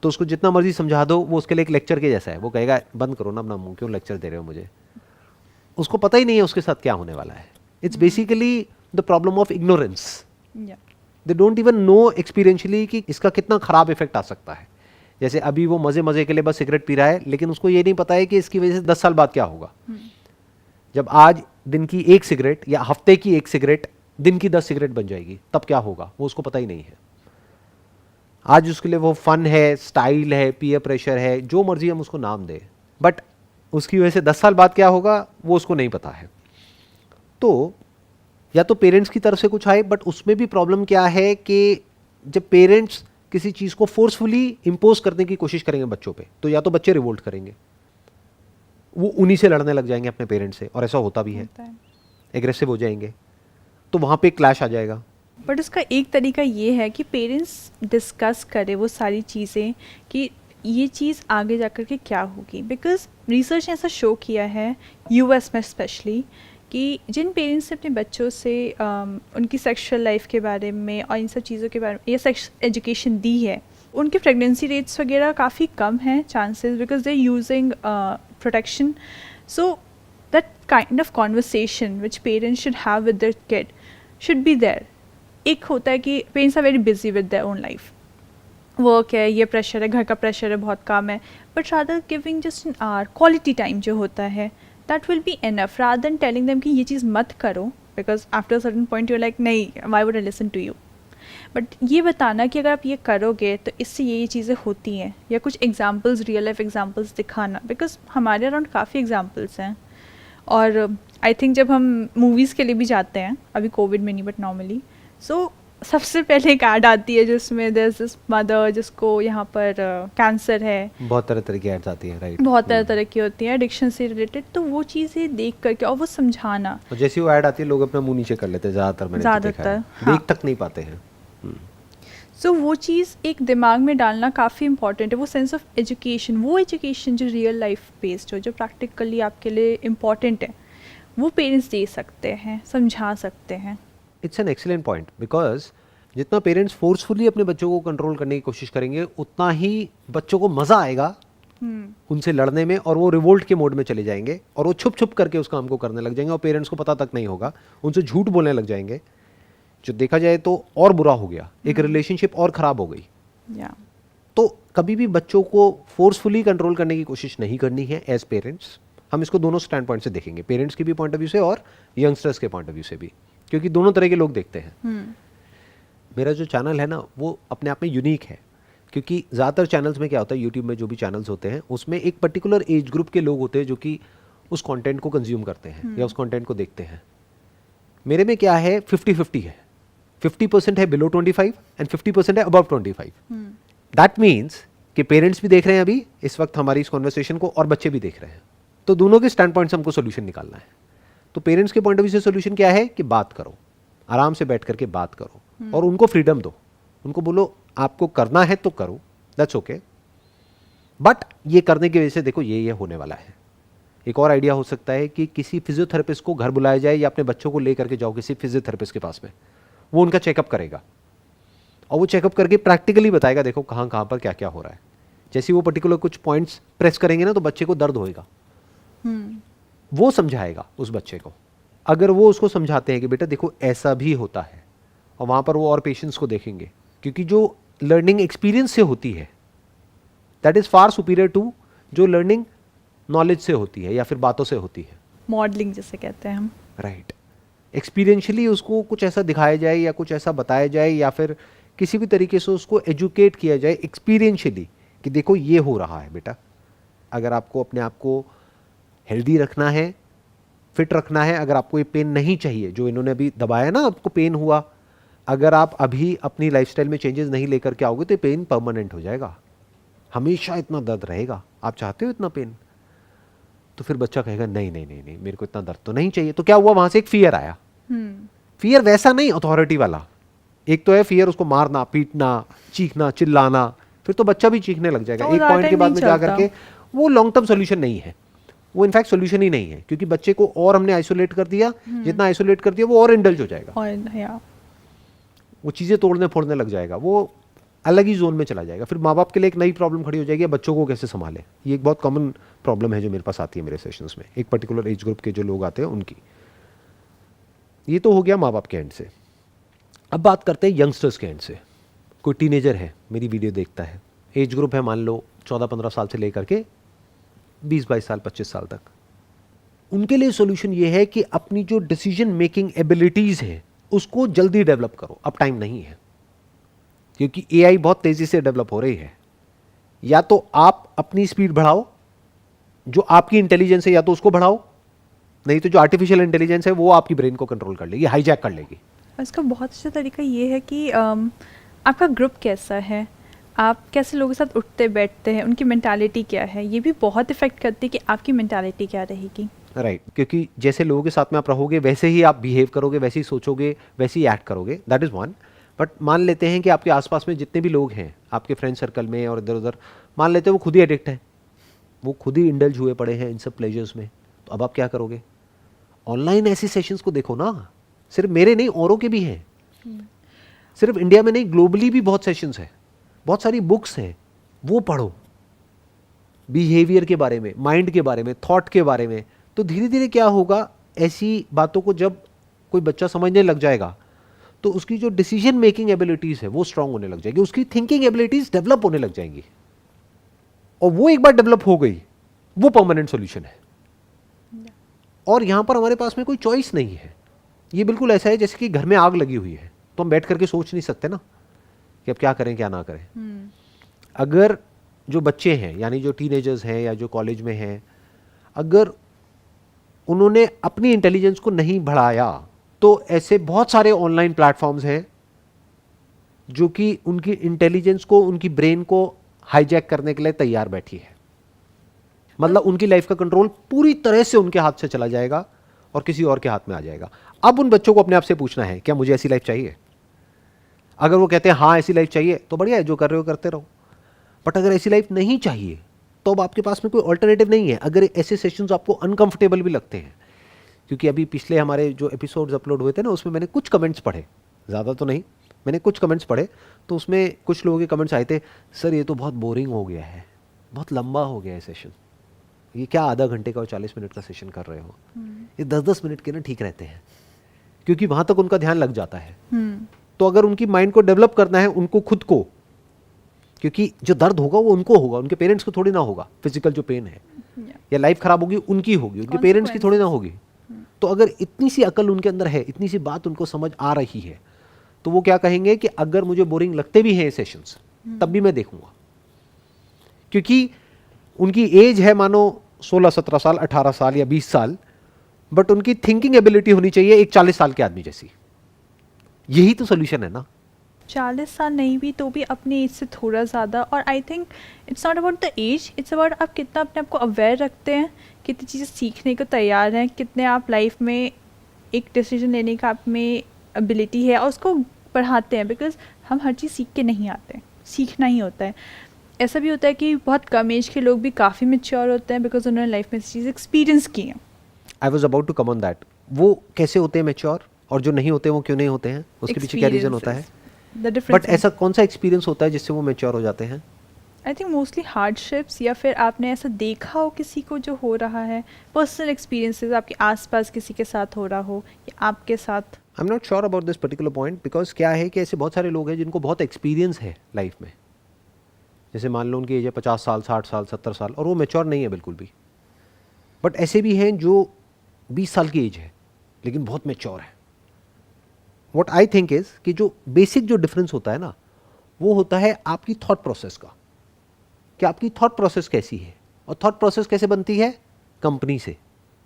तो उसको जितना मर्जी समझा दो वो उसके लिए एक लेक्चर के जैसा है, वो कहेगा बंद करो ना अपना मुंह, क्यों लेक्चर दे रहे हो मुझे। उसको पता ही नहीं है उसके साथ क्या होने वाला है। It's basically the problem of ignorance. They don't even know experientially कि इसका कितना खराब इफेक्ट आ सकता है। जैसे अभी वो मजे मजे के लिए बस सिगरेट पी रहा है, लेकिन उसको ये नहीं पता है कि इसकी वजह से 10 साल बाद क्या होगा। जब आज दिन की 1 सिगरेट या हफ्ते की 1 सिगरेट दिन की 10 सिगरेट बन जाएगी, तब क्या होगा वो उसको पता ही नहीं है। आज उसके लिए वो फन है, स्टाइल है, पीयर प्रेशर है, जो मर्जी हम उसको नाम दें, बट उसकी वजह से 10 साल बाद क्या होगा वो उसको नहीं पता है। तो या तो पेरेंट्स की तरफ से कुछ आए, बट उसमें भी प्रॉब्लम क्या है कि जब पेरेंट्स किसी चीज़ को फोर्सफुली इम्पोज करने की कोशिश करेंगे बच्चों पे, तो या तो बच्चे रिवोल्ट करेंगे, वो उन्हीं से लड़ने लग जाएंगे अपने पेरेंट्स से, और ऐसा होता भी है, एग्रेसिव हो जाएंगे, तो वहाँ पे क्लैश आ जाएगा। बट उसका एक तरीका ये है कि पेरेंट्स डिस्कस करें वो सारी चीज़ें कि ये चीज़ आगे जा कर के क्या होगी। बिकॉज रिसर्च ने ऐसा शो किया है US में स्पेशली कि जिन पेरेंट्स ने अपने बच्चों से उनकी सेक्सुअल लाइफ के बारे में और इन सब चीज़ों के बारे में ये सेक्स एजुकेशन दी है, उनके प्रेगनेंसी रेट्स वगैरह काफ़ी कम हैं chances, because they using protection. So that kind of conversation which parents should have with their kid should be there. एक होता है कि parents are very busy with their own life, work है, ये प्रेशर है, घर का प्रेशर है, बहुत काम है, but rather giving just an hour quality time जो होता है that will be enough, rather than telling them कि ये चीज़ मत करो, because after a certain point you like नहीं, why would I listen to you. But ये बताना कि अगर आप ये करोगे तो इससे ये चीज़ें होती हैं, या कुछ एग्जाम्पल्स, रियल लाइफ एग्जाम्पल्स दिखाना, बिकॉज हमारे अराउंड काफ़ी एग्जाम्पल्स हैं। और आई थिंक जब हम मूवीज़ के लिए भी जाते हैं, अभी कोविड में नहीं बट नॉर्मली, सो सबसे पहले एक ऐड आती है जिसमें there's this mother जिसको यहाँ पर कैंसर है, बहुत तरह तरह की एड्स आती हैं, राइट। बहुत तरह तरह की होती है एडिक्शन से रिलेटेड, तो वो चीज़ें देख करके और वो समझाना और जैसी वो ऐड आती है लोग अपना मुंह नीचे कर लेते हैं, ज़्यादातर मैंने तो देखा है, ज़्यादातर, हाँ। देख तक नहीं पाते हैं। सो वो चीज़ एक दिमाग में डालना काफ़ी इंपॉर्टेंट है, वो सेंस ऑफ एजुकेशन, वो एजुकेशन जो रियल लाइफ बेस्ड हो, जो प्रैक्टिकली आपके लिए इम्पॉर्टेंट है, वो पेरेंट्स दे सकते हैं, समझा सकते हैं। It's an excellent point, because जितना पेरेंट्स फोर्सफुली अपने बच्चों को कंट्रोल करने की कोशिश करेंगे उतना ही बच्चों को मज़ा आएगा उनसे लड़ने में, और वो रिवोल्ट के मोड में चले जाएंगे और वो छुप छुप करके उस काम को करने लग जाएंगे और पेरेंट्स को पता तक नहीं होगा, उनसे झूठ बोलने लग जाएंगे, जो देखा जाए तो और बुरा हो गया, एक रिलेशनशिप और ख़राब हो गई। या तो कभी भी बच्चों को फोर्सफुली कंट्रोल करने की कोशिश नहीं करनी है एज पेरेंट्स। हम इसको दोनों स्टैंड पॉइंट से देखेंगे, पेरेंट्स के भी पॉइंट ऑफ व्यू से और यंगस्टर्स के पॉइंट ऑफ व्यू से भी, क्योंकि दोनों तरह के लोग देखते हैं। मेरा जो चैनल है ना वो अपने आप में यूनिक है, क्योंकि ज़्यादातर चैनल्स में क्या होता है, यूट्यूब में जो भी चैनल्स होते हैं उसमें एक पर्टिकुलर एज ग्रुप के लोग होते हैं जो कि उस कंटेंट को कंज्यूम करते हैं या उस कंटेंट को देखते हैं। मेरे में क्या है, 50-50 है, 50% है बिलो 25 एंड 50% है अबव 25। दैट मीन्स कि पेरेंट्स भी देख रहे हैं अभी इस वक्त हमारी इस कॉन्वर्सेशन को, और बच्चे भी देख रहे हैं, तो दोनों के स्टैंड पॉइंट से हमको सोल्यूशन निकालना है। तो पेरेंट्स के पॉइंट ऑफ व्यू से सोल्यूशन क्या है कि बात करो, आराम से बैठ करके बात करो और उनको फ्रीडम दो, उनको बोलो आपको करना है तो करो, दैट्स ओके, बट ये करने की वजह से देखो ये होने वाला है। एक और आइडिया हो सकता है कि किसी फिजियोथेरेपिस्ट को घर बुलाया जाए या अपने बच्चों को लेकर के जाओ किसी फिजियोथेरेपिस्ट के पास में, वो उनका चेकअप करेगा और वो चेकअप करके प्रैक्टिकली बताएगा देखो कहाँ कहाँ पर क्या क्या हो रहा है। जैसे वो पर्टिकुलर कुछ पॉइंट्स प्रेस करेंगे ना तो बच्चे को दर्द होएगा, वो समझाएगा उस बच्चे को। अगर वो उसको समझाते हैं कि बेटा देखो ऐसा भी होता है, और वहाँ पर वो और पेशेंट्स को देखेंगे, क्योंकि जो लर्निंग एक्सपीरियंस से होती है that is far superior to जो लर्निंग नॉलेज से होती है या फिर बातों से होती है, मॉडलिंग जिसे कहते हैं हम। राइट। एक्सपीरियंशियली उसको कुछ ऐसा दिखाया जाए या कुछ ऐसा बताया जाए या फिर किसी भी तरीके से उसको एजुकेट किया जाए एक्सपीरियंशियली कि देखो ये हो रहा है बेटा। अगर आपको अपने आप को हेल्दी रखना है, फिट रखना है, अगर आपको ये पेन नहीं चाहिए जो इन्होंने अभी दबाया ना, आपको पेन हुआ, अगर आप अभी अपनी लाइफस्टाइल में चेंजेस नहीं लेकर के आओगे तो पेन परमानेंट हो जाएगा, हमेशा इतना दर्द रहेगा। आप चाहते हो इतना पेन? तो फिर बच्चा कहेगा नहीं नहीं नहीं नहीं मेरे को इतना दर्द तो नहीं चाहिए। तो क्या हुआ, वहां से एक फियर आया। फियर वैसा नहीं अथॉरिटी वाला, एक तो है फियर उसको मारना, पीटना, चीखना, चिल्लाना, फिर तो बच्चा भी चीखने लग जाएगा। तो एक पॉइंट के बाद में जाकर के वो लॉन्ग टर्म सोल्यूशन नहीं है, वो इनफैक्ट सोल्यूशन ही नहीं है, क्योंकि बच्चे को और हमने आइसोलेट कर दिया, जितना आइसोलेट कर दिया वो और इंडल्ज हो जाएगा, वो चीज़ें तोड़ने फोड़ने लग जाएगा, वो अलग ही जोन में चला जाएगा। फिर माँ बाप के लिए एक नई प्रॉब्लम खड़ी हो जाएगी, बच्चों को कैसे संभाले। ये एक बहुत कॉमन प्रॉब्लम है जो मेरे पास आती है मेरे सेशंस में, एक पर्टिकुलर एज ग्रुप के जो लोग आते हैं उनकी। ये तो हो गया माँ बाप के एंड से। अब बात करते हैं यंगस्टर्स के एंड से। कोई टीनेजर है मेरी वीडियो देखता है, एज ग्रुप है मान लो 14-15 साल से लेकर के 20-22 साल 25 साल तक। उनके लिए सॉल्यूशन ये है कि अपनी जो डिसीजन मेकिंग एबिलिटीज़ है उसको जल्दी डेवलप करो। अब टाइम नहीं है, क्योंकि एआई बहुत तेज़ी से डेवलप हो रही है। या तो आप अपनी स्पीड बढ़ाओ, जो आपकी इंटेलिजेंस है या तो उसको बढ़ाओ, नहीं तो जो आर्टिफिशियल इंटेलिजेंस है वो आपकी ब्रेन को कंट्रोल कर लेगी, हाईजैक कर लेगी। इसका बहुत अच्छा तरीका ये है कि आपका ग्रुप कैसा है, आप कैसे लोगों के साथ उठते बैठते हैं, उनकी मेंटालिटी क्या है, ये भी बहुत इफेक्ट करती है कि आपकी मेंटालिटी क्या रहेगी। राइट, क्योंकि जैसे लोगों के साथ में आप रहोगे वैसे ही आप बिहेव करोगे, वैसे ही सोचोगे, वैसे ही एक्ट करोगे, दैट इज़ वन। बट मान लेते हैं कि आपके आसपास में जितने भी लोग हैं आपके फ्रेंड सर्कल में और इधर उधर, मान लेते हैं वो खुद ही एडिक्ट है, वो खुद ही इंडल्ज हुए पड़े हैं इन सब प्लेजर्स में, तो अब आप क्या करोगे? ऑनलाइन ऐसे सेशंस को देखो ना, सिर्फ मेरे नहीं औरों के भी हैं, सिर्फ इंडिया में नहीं ग्लोबली भी बहुत सेशंस हैं, बहुत सारी बुक्स हैं, वो पढ़ो बिहेवियर के बारे में, माइंड के बारे में, थॉट के बारे में। तो धीरे धीरे क्या होगा, ऐसी बातों को जब कोई बच्चा समझने लग जाएगा तो उसकी जो डिसीजन मेकिंग एबिलिटीज़ है वो स्ट्रांग होने लग जाएगी, उसकी थिंकिंग एबिलिटीज़ डेवलप होने लग जाएंगी, और वो एक बार डेवलप हो गई वो परमानेंट सॉल्यूशन है। और यहाँ पर हमारे पास में कोई चॉइस नहीं है, ये बिल्कुल ऐसा है जैसे कि घर में आग लगी हुई है, तो हम बैठ करके सोच नहीं सकते ना कि अब क्या करें क्या ना करें। अगर जो बच्चे हैं यानी जो टीनेजर्स हैं या जो कॉलेज में हैं, अगर उन्होंने अपनी इंटेलिजेंस को नहीं बढ़ाया तो ऐसे बहुत सारे ऑनलाइन प्लेटफॉर्म्स हैं जो कि उनकी इंटेलिजेंस को, उनकी ब्रेन को हाईजैक करने के लिए तैयार बैठी है। मतलब उनकी लाइफ का कंट्रोल पूरी तरह से उनके हाथ से चला जाएगा और किसी और के हाथ में आ जाएगा। अब उन बच्चों को अपने आप से पूछना है, क्या मुझे ऐसी लाइफ चाहिए? अगर वो कहते हैं हाँ ऐसी लाइफ चाहिए, तो बढ़िया है, जो कर रहे हो करते रहो। बट अगर ऐसी लाइफ नहीं चाहिए तो अब आपके पास में कोई ऑल्टरनेटिव नहीं है। अगर ऐसे सेशंस आपको अनकंफर्टेबल भी लगते हैं, क्योंकि अभी पिछले हमारे जो एपिसोड्स अपलोड हुए थे ना, उसमें मैंने कुछ कमेंट्स पढ़े, ज़्यादा तो नहीं, मैंने कुछ कमेंट्स पढ़े, तो उसमें कुछ लोगों के कमेंट्स आए थे, सर ये तो बहुत बोरिंग हो गया है, बहुत लंबा हो गया है सेशन, ये क्या आधा घंटे का और 40 मिनट का सेशन कर रहे हो, ये 10-10 मिनट के ना ठीक रहते हैं, क्योंकि वहाँ तक उनका ध्यान लग जाता है। तो अगर उनकी माइंड को डेवलप करना है, उनको खुद को, क्योंकि जो दर्द होगा वो उनको होगा, उनके पेरेंट्स को थोड़ी ना होगा। फिजिकल जो पेन है या लाइफ खराब होगी उनकी होगी, उनके पेरेंट्स की थोड़ी ना होगी। तो अगर इतनी सी अकल उनके अंदर है, इतनी सी बात उनको समझ आ रही है, तो वो क्या कहेंगे कि अगर मुझे बोरिंग लगते भी हैं ये सेशंस, तब भी मैं देखूंगा, क्योंकि उनकी एज है मानो 16-17 साल, 18 साल या 20 साल, बट उनकी थिंकिंग एबिलिटी होनी चाहिए एक 40 साल के आदमी जैसी। यही तो सोल्यूशन है ना। 40 साल नहीं भी तो भी अपनी एज से थोड़ा ज़्यादा। और I think it's not about the age, it's about आप कितना अपने आप को अवेयर रखते हैं, कितनी चीज़ें सीखने को तैयार हैं, कितने आप लाइफ में एक डिसीजन लेने का आप में एबिलिटी है और उसको बढ़ाते हैं। बिकॉज हम हर चीज़ सीख के नहीं आते, सीखना ही होता है। ऐसा भी होता है कि बहुत कम एज के लोग भी काफ़ी मैच्योर होते हैं बिकॉज उन्होंने लाइफ में चीज़ एक्सपीरियंस की हैं। I was about to come on that. वो कैसे होते हैं मैच्योर, और जो नहीं होते वो क्यों नहीं होते हैं, उसके पीछे क्या रीज़न होता है? बट ऐसा कौन सा एक्सपीरियंस होता है जिससे वो मैच्योर हो जाते हैं? आई थिंक मोस्टली हार्डशिप्स, या फिर आपने ऐसा देखा हो किसी को जो हो रहा है, पर्सनल एक्सपीरियंसेस आपके आसपास किसी के साथ हो रहा हो या आपके साथ। I am not sure about this particular point, because क्या है कि ऐसे बहुत सारे लोग हैं जिनको बहुत एक्सपीरियंस है लाइफ में। जैसे मान लो उनकी एज है 50 साल, 60 साल, 70 साल, और वो मैच्योर नहीं है बिल्कुल भी। बट ऐसे भी हैं जो 20 साल की एज है लेकिन बहुत मैच्योर है। व्हाट आई थिंक इज कि जो बेसिक जो डिफरेंस होता है ना, वो होता है आपकी थॉट प्रोसेस का, कि आपकी थॉट प्रोसेस कैसी है। और थॉट प्रोसेस कैसे बनती है? कंपनी से,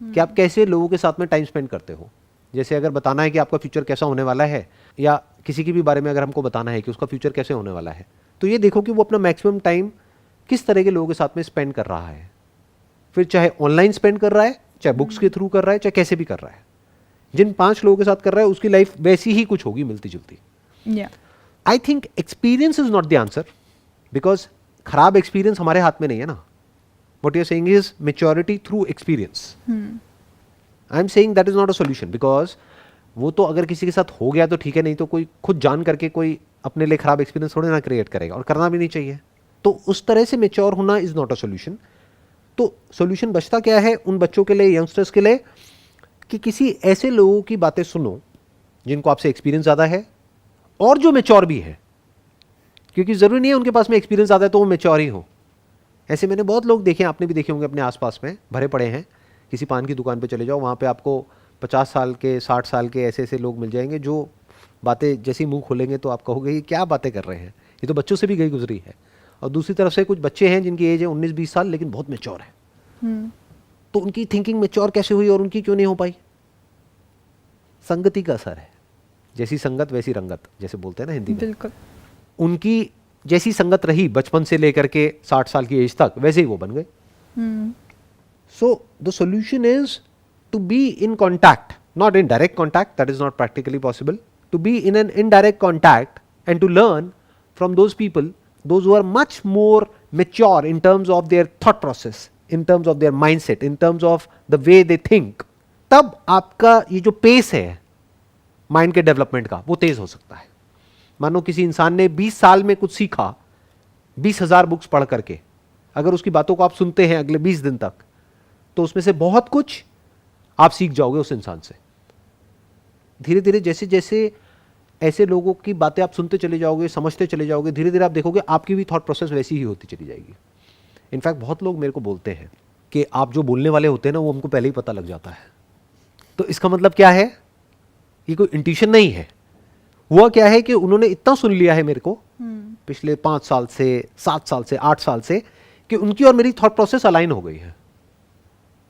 कि आप कैसे लोगों के साथ में टाइम स्पेंड करते हो। जैसे अगर बताना है कि आपका फ्यूचर कैसा होने वाला है, या किसी के भी बारे में अगर हमको बताना है कि उसका फ्यूचर कैसे होने वाला है, तो ये देखो कि वो अपना मैक्सिमम टाइम किस तरह के लोगों के साथ में स्पेंड कर रहा है। फिर चाहे ऑनलाइन स्पेंड कर रहा है, चाहे बुक्स के थ्रू कर रहा है, चाहे कैसे भी कर रहा है। जिन 5 लोगों के साथ कर रहा है उसकी लाइफ वैसी ही कुछ होगी, मिलती जुलती। I think experience is not the answer, because खराब एक्सपीरियंस हमारे हाथ में नहीं है ना। What you are saying is maturity through experience. I am saying that is not a solution, because वो तो अगर किसी के साथ हो गया तो ठीक है, नहीं तो कोई खुद जान करके कोई अपने लिए खराब एक्सपीरियंस थोड़े ना क्रिएट करेगा, और करना भी नहीं चाहिए। तो उस तरह से मैच्योर होना इज नॉट अ सॉल्यूशन। तो सॉल्यूशन बचता क्या है उन बच्चों के लिए, यंगस्टर्स के लिए, कि किसी ऐसे लोगों की बातें सुनो जिनको आपसे एक्सपीरियंस ज़्यादा है और जो मैच्योर भी है। क्योंकि ज़रूरी नहीं है उनके पास में एक्सपीरियंस ज़्यादा है तो वो मैच्योर ही हो। ऐसे मैंने बहुत लोग देखे, आपने भी देखे होंगे अपने आसपास में, भरे पड़े हैं। किसी पान की दुकान पे चले जाओ, वहाँ पे आपको 50 साल के, 60 साल के ऐसे ऐसे लोग मिल जाएंगे जो बातें जैसे ही मुंह खोलेंगे तो आप कहोगे ये क्या बातें कर रहे हैं, ये तो बच्चों से भी गई गुजरी है। और दूसरी तरफ से कुछ बच्चे हैं जिनकी एज है 19-20 साल लेकिन बहुत मैच्योर है। तो उनकी थिंकिंग मैच्योर कैसे हुई और उनकी क्यों नहीं हो पाई? संगति का असर है। जैसी संगत वैसी रंगत, जैसे बोलते हैं ना हिंदी में। बिल्कुल। उनकी जैसी संगत रही बचपन से लेकर के 60 साल की एज तक, वैसे ही वो बन गए। So the solution is to be in contact, not in direct contact, that is not practically possible, to be in an indirect contact and to learn from those people, those who are much more mature in terms of their thought process, in terms of their mindset, in terms of the way they think. तब आपका ये जो pace है mind के development का, वो तेज हो सकता है। मानो किसी इंसान ने 20 साल में कुछ सीखा, 20,000 बुक्स पढ़ करके, अगर उसकी बातों को आप सुनते हैं अगले 20 दिन तक, तो उसमें से बहुत कुछ आप सीख जाओगे उस इंसान से। धीरे धीरे जैसे जैसे ऐसे लोगों की बातें आप सुनते चले जाओगे, समझते चले जाओगे, धीरे धीरे आप देखोगे आपकी भी थॉट प्रोसेस वैसी ही होती चली जाएगी। इनफैक्ट बहुत लोग मेरे को बोलते हैं कि आप जो बोलने वाले होते हैं ना, वो हमको पहले ही पता लग जाता है। तो इसका मतलब क्या है? ये कोई इंट्यूशन नहीं है। हुआ क्या है कि उन्होंने इतना सुन लिया है मेरे को पिछले 5 साल से, 7 साल से, 8 साल से, कि उनकी और मेरी थॉट प्रोसेस अलाइन हो गई है।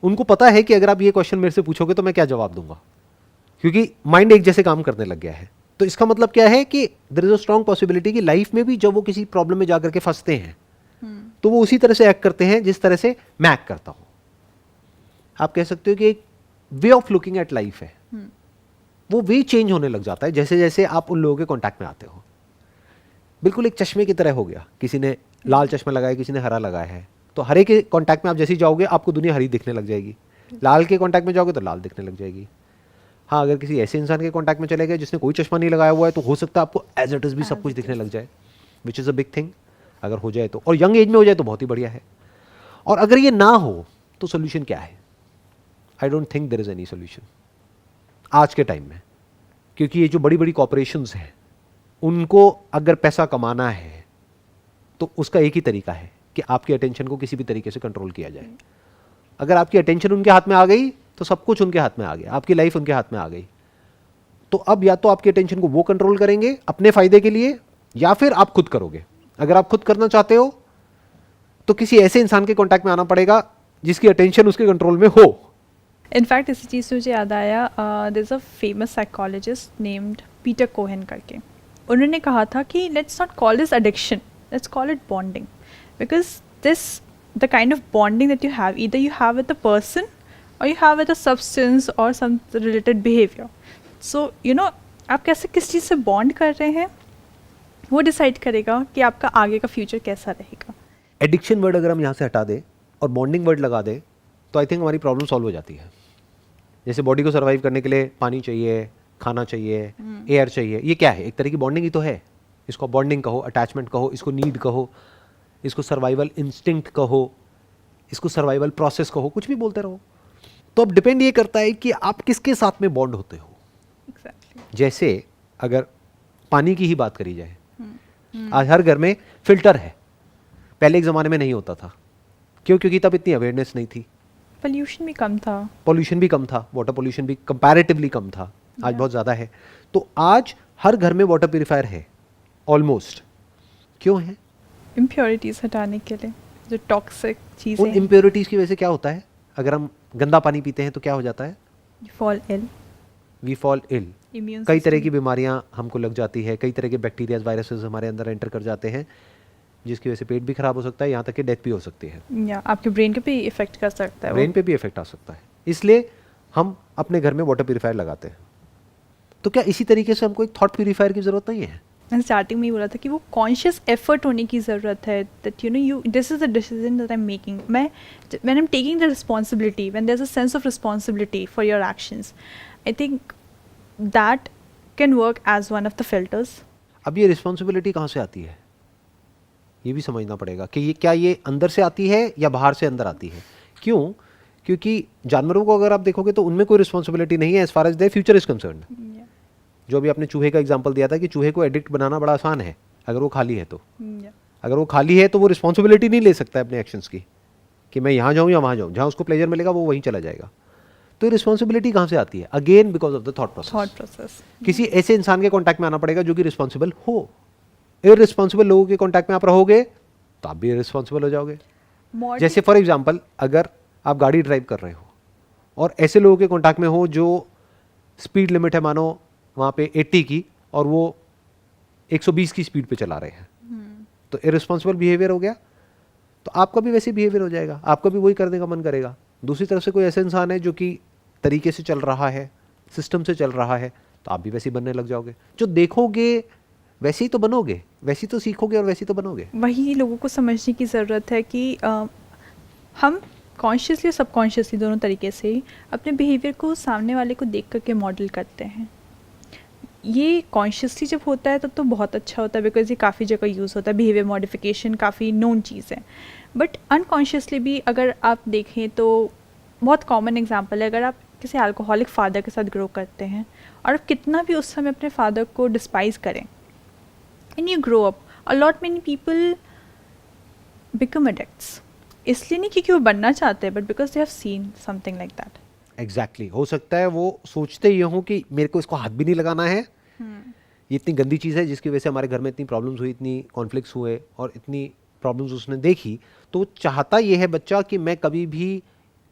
उनको पता है कि अगर आप ये क्वेश्चन मेरे से पूछोगे तो मैं क्या जवाब दूंगा, क्योंकि माइंड एक जैसे काम करने लग गया है। तो इसका मतलब क्या है कि there is a strong possibility कि लाइफ में भी जब वो किसी प्रॉब्लम में जाकर के फंसते हैं तो वो उसी तरह से एक्ट करते हैं जिस तरह से मैं एक्ट करता हूं. आप कह सकते हो कि एक way of looking at life है, वो वे चेंज होने लग जाता है जैसे जैसे आप उन लोगों के कांटेक्ट में आते हो. बिल्कुल एक चश्मे की तरह हो गया, किसी ने लाल चश्मा लगाया, किसी ने हरा लगाया है, तो हरे के कांटेक्ट में आप जैसे ही जाओगे आपको दुनिया हरी दिखने लग जाएगी, लाल के कांटेक्ट में जाओगे तो लाल दिखने लग जाएगी. हाँ, अगर किसी ऐसे इंसान के कांटेक्ट में चले गए जिसने कोई चश्मा नहीं लगाया हुआ है तो हो सकता है आपको एज इट इज भी सब कुछ दिखने लग जाए, विच इज़ अ बिग थिंग अगर हो जाए तो. और यंग एज में हो जाए तो बहुत ही बढ़िया है. और अगर ये ना हो तो सोल्यूशन क्या है? I don't think there is any solution आज के टाइम में, क्योंकि ये जो बड़ी बड़ी कॉर्पोरेशंस हैं उनको अगर पैसा कमाना है तो उसका एक ही तरीका है कि आपकी अटेंशन को किसी भी तरीके से कंट्रोल किया जाए. अगर आपकी अटेंशन उनके हाथ में आ गई तो सब कुछ उनके हाथ में आ गया, आपकी लाइफ उनके हाथ में आ गई. तो अब या तो आपकी अटेंशन को वो कंट्रोल करेंगे अपने फायदे के लिए या फिर आप खुद करोगे. अगर आप खुद करना चाहते हो तो किसी ऐसे इंसान के कांटेक्ट में आना पड़ेगा जिसकी अटेंशन उसके कंट्रोल में हो. इनफैक्ट इसी चीज़ से मुझे याद आया, there is a famous psychologist named Peter Cohen करके. उन्होंने कहा था कि let's not call this addiction, let's call it bonding, because this the kind of bonding that you have, either you have with a person और you have with a substance और some related behaviour. So you know, आप कैसे किस चीज़ से bond कर रहे हैं वो डिसाइड करेगा कि आपका आगे का फ्यूचर कैसा रहेगा. एडिक्शन वर्ड अगर हम यहाँ से हटा दें और बॉन्डिंग वर्ड लगा दें तो आई थिंक हमारी प्रॉब्लम सॉल्व हो जाती है. जैसे बॉडी को सर्वाइव करने के लिए पानी चाहिए, खाना चाहिए, एयर चाहिए, ये क्या है? एक तरह की बॉन्डिंग ही तो है. इसको बॉन्डिंग कहो, अटैचमेंट कहो, इसको नीड कहो, इसको सर्वाइवल इंस्टिंक्ट कहो, इसको सर्वाइवल प्रोसेस कहो, कुछ भी बोलते रहो. तो अब डिपेंड ये करता है कि आप किसके साथ में बॉन्ड होते हो. Exactly. जैसे अगर पानी की ही बात करी जाए, आज हर घर में फिल्टर है, पहले एक ज़माने में नहीं होता था. क्यों? क्योंकि तब इतनी अवेयरनेस नहीं थी, पोल्यूशन भी कम था, पॉल्यूशन भी कम था, वाटर पॉल्यूशन भी कंपैरेटिवली कम था. आज बहुत ज़्यादा है. तो आज हर घर में वाटर प्यूरिफायर है ऑलमोस्ट. क्यों है? इम्प्योरिटीज़ हटाने के लिए, जो टॉक्सिक चीज़ें उन इम्प्योरिटीज़ की वजह से क्या होता है? अगर हम गंदा पानी पीते हैं तो क्या हो जाता है? Fall ill, we fall ill. Immune कई तरह की बीमारियां हमको लग जाती है, कई तरह के बैक्टीरिया वायरसेस हमारे अंदर एंटर कर जाते हैं जिसकी वजह से पेट भी खराब हो सकता है, यहाँ तक कि डेथ भी हो सकती है. या आपके ब्रेन को भी इफेक्ट कर सकता है. ब्रेन पे भी इफेक्ट आ सकता है. इसलिए हम अपने घर में वाटर प्यूरिफायर लगाते हैं. तो क्या इसी तरीके से हमको एक थॉट प्यूरिफायर की ज़रूरत नहीं है? मैंने स्टार्टिंग में ही बोला था कि वो कॉन्शियस एफर्ट होने की ज़रूरत है, that you know you this is the decision that I am making. When I am taking the responsibility, when there is a sense of responsibility for your actions, I think that can work as one of the filters. अब ये responsibility कहाँ से आती है ये भी समझना पड़ेगा कि ये क्या ये अंदर से आती है या बाहर से अंदर आती है. क्यों? क्योंकि जानवरों को अगर आप देखोगे तो उनमें कोई रिस्पॉन्सिबिलिटी नहीं है as far as their future is concerned. जो अभी आपने चूहे का एग्जांपल दिया था कि चूहे को एडिक्ट बनाना बड़ा आसान है अगर वो खाली है तो. अगर वो खाली है तो वो रिस्पॉन्सिबिलिटी नहीं ले सकता है अपने एक्शंस की कि मैं यहाँ जाऊँ या वहाँ जाऊँ. जहाँ उसको प्लेजर मिलेगा वो वहीं चला जाएगा. तो रिस्पॉन्सिबिलिटी कहाँ से आती है? Again because of the thought process. किसी ऐसे इंसान के कॉन्टैक्ट में आना पड़ेगा जो कि रिस्पॉन्सिबल हो. इररिस्पॉन्सिबल लोगों के कॉन्टैक्ट में आप रहोगे तो आप भी इररिस्पॉन्सिबल हो जाओगे. जैसे फॉर एग्जांपल अगर आप गाड़ी ड्राइव कर रहे हो और ऐसे लोगों के कॉन्टैक्ट में हो जो स्पीड लिमिट है मानो वहाँ पे 80 की और वो 120 की स्पीड पे चला रहे हैं, तो इररिस्पॉन्सिबल बिहेवियर हो गया. तो आपका भी वैसे बिहेवियर हो जाएगा, आपका भी वही करने का मन करेगा. दूसरी तरफ से कोई ऐसा इंसान है जो कि तरीके से चल रहा है, सिस्टम से चल रहा है, तो आप भी वैसे ही बनने लग जाओगे. जो देखोगे वैसे ही तो बनोगे, वैसे ही तो सीखोगे और वैसे ही तो बनोगे. वही लोगों को समझने की ज़रूरत है कि हम कॉन्शियसली और सबकॉन्शियसली दोनों तरीके से ही अपने बिहेवियर को सामने वाले को देख करके मॉडल करते हैं. ये कॉन्शियसली जब होता है तब तो बहुत अच्छा होता है, बिकॉज ये काफ़ी जगह यूज़ होता है. बिहेवियर मॉडिफिकेशन काफ़ी नोन चीज़ है. बट अनकॉन्शियसली भी अगर आप देखें तो बहुत कॉमन एग्जांपल है, अगर आप किसी अल्कोहलिक फादर के साथ ग्रो करते हैं और आप कितना भी उस समय अपने फादर को डिस्पाइज करें, and you grow up, a lot many people become addicts. इसलिए नहीं क्योंकि वो बनना चाहते हैं, but because they have seen something like that. Exactly हो सकता है वो सोचते ये हों कि मेरे को इसको हाथ भी नहीं लगाना है, ये इतनी गंदी चीज़ है जिसकी वजह से हमारे घर में इतनी प्रॉब्लम्स हुई, इतनी कॉन्फ्लिक्ट्स हुए और इतनी प्रॉब्लम्स उसने देखी. तो वो चाहता ये है बच्चा कि मैं कभी भी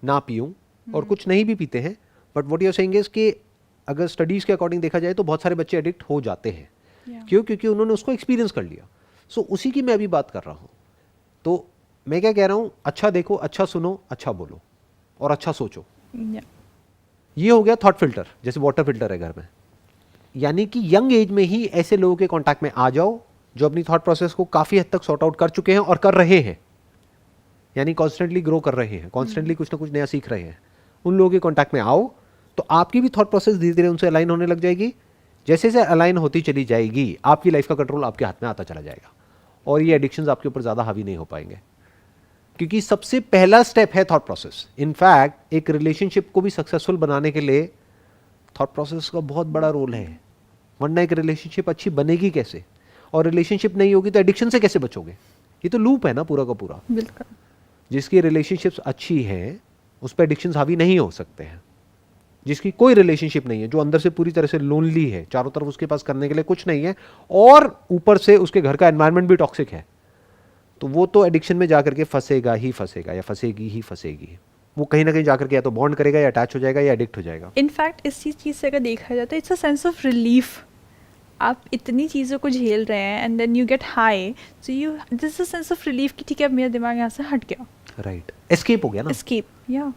ना पीऊँ और कुछ नहीं भी पीते हैं. But what you are saying is कि अगर स्टडीज़ के अकॉर्डिंग देखा जाए तो बहुत सारे बच्चे एडिक्ट हो जाते हैं। Yeah. क्यों? क्योंकि उन्होंने उसको एक्सपीरियंस कर लिया। सो उसी की मैं अभी बात कर रहा हूँ। तो मैं क्या कह रहा हूँ, अच्छा देखो, अच्छा सुनो, अच्छा बोलो और अच्छा सोचो। Yeah. ये हो गया थॉट फिल्टर, जैसे वाटर फिल्टर है घर में। यानी कि यंग एज में ही ऐसे लोगों के कांटेक्ट में आ जाओ जो अपनी थॉट प्रोसेस को काफ़ी हद तक सॉर्ट आउट कर चुके हैं और कर रहे हैं, यानी कॉन्स्टेंटली ग्रो कर रहे हैं, कॉन्स्टेंटली कुछ ना कुछ नया सीख रहे हैं। उन लोगों के कांटेक्ट में आओ तो आपकी भी थॉट प्रोसेस धीरे धीरे उनसे अलाइन होने लग जाएगी। जैसे जैसे अलाइन होती चली जाएगी आपकी लाइफ का कंट्रोल आपके हाथ में आता चला जाएगा और ये एडिक्शंस आपके ऊपर ज़्यादा हावी नहीं हो पाएंगे, क्योंकि सबसे पहला स्टेप है थॉट प्रोसेस। इनफैक्ट एक रिलेशनशिप को भी सक्सेसफुल बनाने के लिए थॉट प्रोसेस का बहुत बड़ा रोल है, वरना एक रिलेशनशिप अच्छी बनेगी कैसे? और रिलेशनशिप नहीं होगी तो एडिक्शन से कैसे बचोगे? ये तो लूप है ना पूरा का पूरा। बिल्कुल। जिसकी रिलेशनशिप्स अच्छी हैं उस पर एडिक्शंस हावी नहीं हो सकते हैं। जिसकी कोई रिलेशनशिप नहीं है, जो अंदर से पूरी तरह से लोनली है, चारों तरफ उसके पास करने के लिए कुछ नहीं है और ऊपर से उसके घर का एनवायरनमेंट भी टॉक्सिक है, तो वो तो एडिक्शन में जाकर के फंसेगा ही फंसेगा, या फंसेगी ही फंसेगी। वो कहीं ना कहीं जाकर के या तो बॉन्ड करेगा या अटैच हो जाएगा या एडिक्ट हो जाएगा। इनफैक्ट इसी चीज़ से अगर देखा जाए तो it's a sense of relief. आप इतनी चीज़ों को झेल रहे हैं and then you get high, so you this a sense of relief कि ठीक है अब मेरा दिमाग यहाँ से हट गया, राइट, एस्केप हो गया ना। एस्केप। या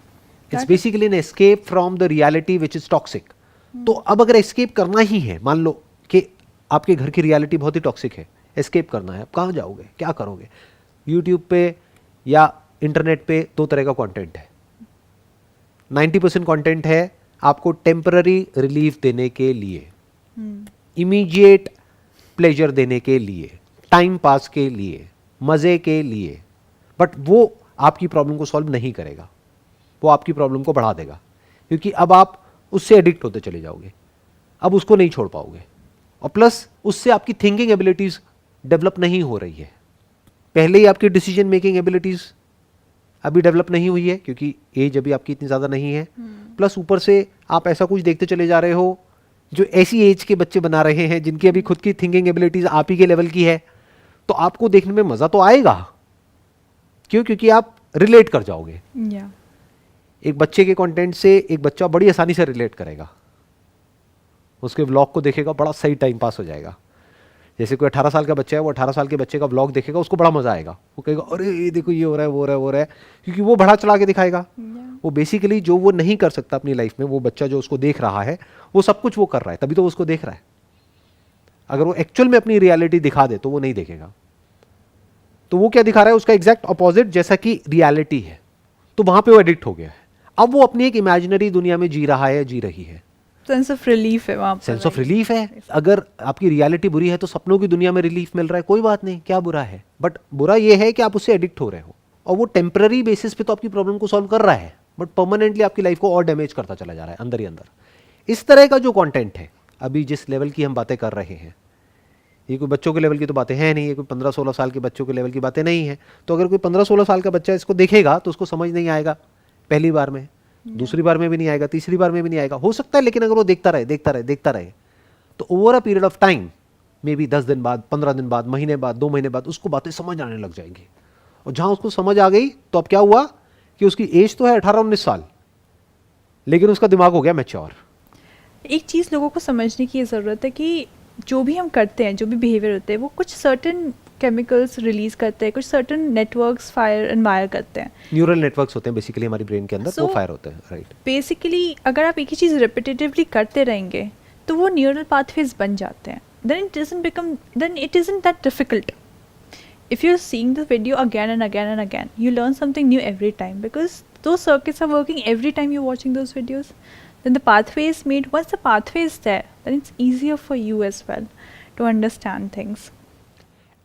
it's basically an escape from the reality which is toxic. तो अब अगर एस्केप करना ही है, मान लो कि आपके घर की रियलिटी बहुत ही टॉक्सिक है, एस्केप करना है, आप कहाँ जाओगे, क्या करोगे? यूट्यूब पे या इंटरनेट पे दो तरह का कंटेंट है। 90% कंटेंट है आपको टेम्पररी रिलीफ देने के लिए, इमीडिएट प्लेजर देने के लिए, टाइम पास के लिए, मज़े के लिए, बट वो आपकी प्रॉब्लम को सॉल्व नहीं करेगा, वो आपकी प्रॉब्लम को बढ़ा देगा, क्योंकि अब आप उससे एडिक्ट होते चले जाओगे, अब उसको नहीं छोड़ पाओगे। और प्लस उससे आपकी थिंकिंग एबिलिटीज़ डेवलप नहीं हो रही है। पहले ही आपकी डिसीजन मेकिंग एबिलिटीज़ अभी डेवलप नहीं हुई है क्योंकि एज अभी आपकी इतनी ज़्यादा नहीं है। प्लस ऊपर से आप ऐसा कुछ देखते चले जा रहे हो जो ऐसी एज के बच्चे बना रहे हैं जिनकी अभी खुद की थिंकिंग एबिलिटीज़ आप ही के लेवल की है, तो आपको देखने में मज़ा तो आएगा। क्यों? क्योंकि आप रिलेट कर जाओगे। या एक बच्चे के कंटेंट से एक बच्चा बड़ी आसानी से रिलेट करेगा, उसके व्लॉग को देखेगा, बड़ा सही टाइम पास हो जाएगा। जैसे कोई 18 साल का बच्चा है, वो 18 साल के बच्चे का व्लॉग देखेगा, उसको बड़ा मजा आएगा, वो कहेगा अरे ये देखो ये हो रहा है, वो हो रहा है, वो हो रहा है, क्योंकि वो बड़ा चला के दिखाएगा। वो बेसिकली जो वो नहीं कर सकता अपनी लाइफ में, वो बच्चा जो उसको देख रहा है वो सब कुछ वो कर रहा है, तभी तो वो उसको देख रहा है। अगर वो एक्चुअल में अपनी रियलिटी दिखा दे तो वो नहीं देखेगा। तो वो क्या दिखा रहा है? उसका एग्जैक्ट अपोजिट जैसा कि रियलिटी है, तो वहां पे वो एडिक्ट हो गया है। अब वो अपनी एक इमेजिनरी दुनिया में जी रहा है, जी रही है। सेंस ऑफ रिलीफ है वहाँ पर। सेंस ऑफ रिलीफ है। अगर आपकी रियलिटी बुरी है तो सपनों की दुनिया में रिलीफ मिल रहा है, कोई बात नहीं, क्या बुरा है? बट बुरा ये है कि आप उससे एडिक्ट हो रहे हो, और वो टेम्पररी बेसिस पे तो आपकी प्रॉब्लम को सॉल्व कर रहा है, बट परमानेंटली आपकी लाइफ को और डैमेज करता चला जा रहा है अंदर ही अंदर। इस तरह का जो कंटेंट है, अभी जिस लेवल की हम बातें कर रहे हैं, ये कोई बच्चों के लेवल की तो बातें हैं नहीं, ये कोई 15-16 साल के बच्चों के लेवल की बातें नहीं है। तो अगर कोई 15-16 साल का बच्चा इसको देखेगा तो उसको समझ नहीं आएगा पहली बार में, दूसरी बार में भी नहीं आएगा, तीसरी बार में भी नहीं आएगा, हो सकता है। लेकिन अगर वो देखता रहे देखता रहे देखता रहे तो over a period of time, may be 10 दिन बाद, 15 दिन बाद, महीने बाद, 2 महीने बाद उसको बातें समझ आने लग जाएंगी। और जहां उसको समझ आ गई तो अब क्या हुआ कि उसकी एज तो है 18-19 साल, लेकिन उसका दिमाग हो गया मैच्योर। एक चीज़ लोगों को समझने की ज़रूरत है कि जो भी हम करते हैं, जो भी बिहेवियर होते हैं, वो कुछ सर्टेन केमिकल्स रिलीज करते हैं, कुछ certain networks fire and wire करते हैं। न्यूरल नेटवर्क्स होते हैं बेसिकली हमारी ब्रेन के अंदर, वो So, फायर होते हैं, राइट। बेसिकली अगर आप एक ही चीज़ रिपीटेटिवली करते रहेंगे तो वो न्यूरल पाथवेज बन जाते हैं। Then it isn't that difficult. If you're seeing the video again and again and again, you learn something new every time because those circuits are working every time you're watching those videos. Then the pathway is made. Once the pathway is there, then it's easier for you as well to understand things.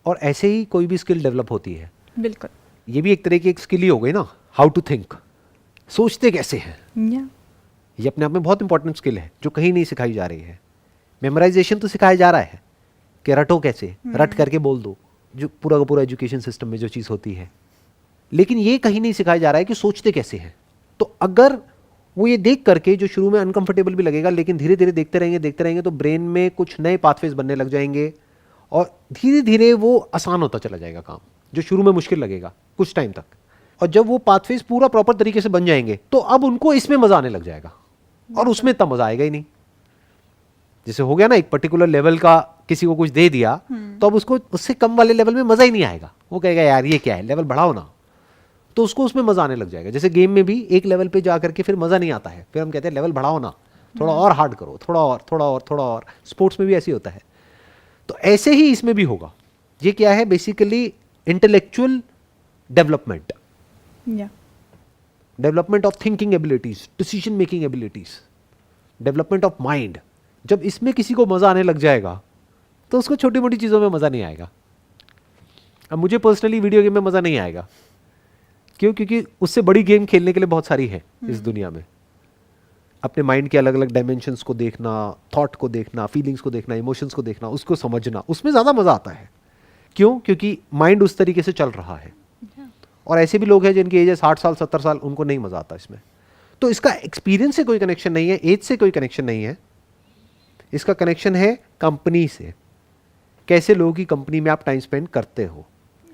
और ऐसे ही कोई भी skill develop होती है। बिल्कुल। ये भी एक तरह की एक स्किल ही हो गई ना, हाउ टू थिंक, सोचते कैसे हैं। या ये अपने आप में बहुत इंपॉर्टेंट स्किल है जो कहीं नहीं सिखाई जा रही है। मेमोराइजेशन तो सिखाया जा रहा है कि रटो कैसे, रट करके बोल दो, जो पूरा का पूरा एजुकेशन सिस्टम में जो चीज़ होती है, लेकिन ये कहीं नहीं सिखाया जा रहा है कि सोचते कैसे हैं। तो अगर वो ये देख करके, जो शुरू में अनकंफर्टेबल भी लगेगा, लेकिन धीरे धीरे देखते रहेंगे तो ब्रेन में कुछ नए पाथवेज बनने लग जाएंगे और धीरे धीरे वो आसान होता चला जाएगा काम, जो शुरू में मुश्किल लगेगा कुछ टाइम तक। और जब वो पाथवेज पूरा प्रॉपर तरीके से बन जाएंगे तो अब उनको इसमें मजा आने लग जाएगा, और उसमें इतना मजा आएगा ही नहीं। जैसे हो गया ना एक पर्टिकुलर लेवल का किसी को कुछ दे दिया, तो अब उसको उससे कम वाले लेवल में मजा ही नहीं आएगा, वो कहेगा यार ये क्या है, लेवल बढ़ाओ ना, तो उसको उसमें मजा आने लग जाएगा। जैसे गेम में भी एक लेवल पे जा करके फिर मजा नहीं आता है, फिर हम कहते हैं लेवल बढ़ाओ ना, थोड़ा और हार्ड करो, थोड़ा और थोड़ा और थोड़ा और। स्पोर्ट्स में भी ऐसे ही होता है। तो ऐसे ही इसमें भी होगा। ये क्या है, बेसिकली इंटेलेक्चुअल डेवलपमेंट, या development of thinking abilities, decision making abilities, development of mind. जब इसमें किसी को मजा आने लग जाएगा तो उसको छोटी मोटी चीजों में मजा नहीं आएगा। अब मुझे पर्सनली वीडियो गेम में मजा नहीं आएगा, क्यों? क्योंकि उससे बड़ी गेम खेलने के लिए बहुत सारी है इस दुनिया में। अपने माइंड के अलग अलग डायमेंशंस को देखना, थॉट को देखना, फीलिंग्स को देखना, इमोशंस को देखना, उसको समझना, उसमें ज़्यादा मज़ा आता है। क्यों? क्योंकि माइंड उस तरीके से चल रहा है। और ऐसे भी लोग हैं जिनकी एज है 60 साल 70 साल, उनको नहीं मज़ा आता इसमें। तो इसका एक्सपीरियंस से कोई कनेक्शन नहीं है, एज से कोई कनेक्शन नहीं है, इसका कनेक्शन है कंपनी से। कैसे लोगों की कंपनी में आप टाइम स्पेंड करते हो।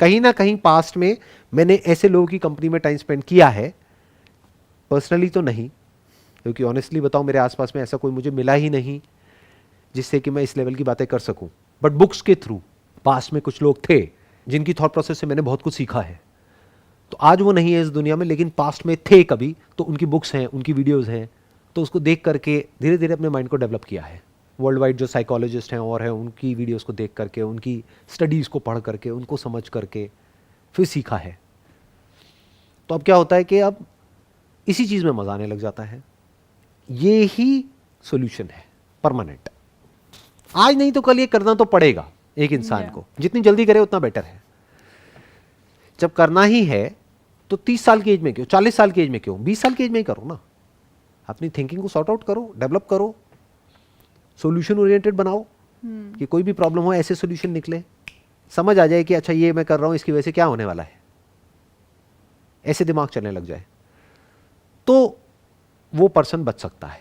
कहीं ना कहीं पास्ट में मैंने ऐसे लोगों की कंपनी में टाइम स्पेंड किया है, पर्सनली तो नहीं, क्योंकि ऑनेस्टली बताऊं मेरे आसपास में ऐसा कोई मुझे मिला ही नहीं जिससे कि मैं इस लेवल की बातें कर सकूं। बट बुक्स के थ्रू पास्ट में कुछ लोग थे जिनकी थॉट प्रोसेस से मैंने बहुत कुछ सीखा है। तो आज वो नहीं है इस दुनिया में, लेकिन पास्ट में थे कभी, तो उनकी बुक्स हैं, उनकी वीडियोज़ हैं, तो उसको देख करके धीरे धीरे अपने माइंड को डेवलप किया है। वर्ल्ड वाइड जो साइकोलॉजिस्ट हैं और हैं, उनकी वीडियोज़ को देख करके, उनकी स्टडीज़ को पढ़ करके, उनको समझ करके फिर सीखा है। तो अब क्या होता है कि अब इसी चीज़ में मज़ा आने लग जाता है। ये ही सॉल्यूशन है परमानेंट। आज नहीं तो कल ये करना तो पड़ेगा एक इंसान को, जितनी जल्दी करे उतना बेटर है। जब करना ही है तो 30 साल की एज में क्यों, 40 साल की एज में क्यों, 20 साल की एज में ही करो ना। अपनी थिंकिंग को सॉर्ट आउट करो, डेवलप करो, सॉल्यूशन ओरिएंटेड बनाओ कि कोई भी प्रॉब्लम हो ऐसे सॉल्यूशन निकले, समझ आ जाए कि अच्छा ये मैं कर रहा हूं इसकी वजह से क्या होने वाला है, ऐसे दिमाग चलने लग जाए, तो वो पर्सन बच सकता है।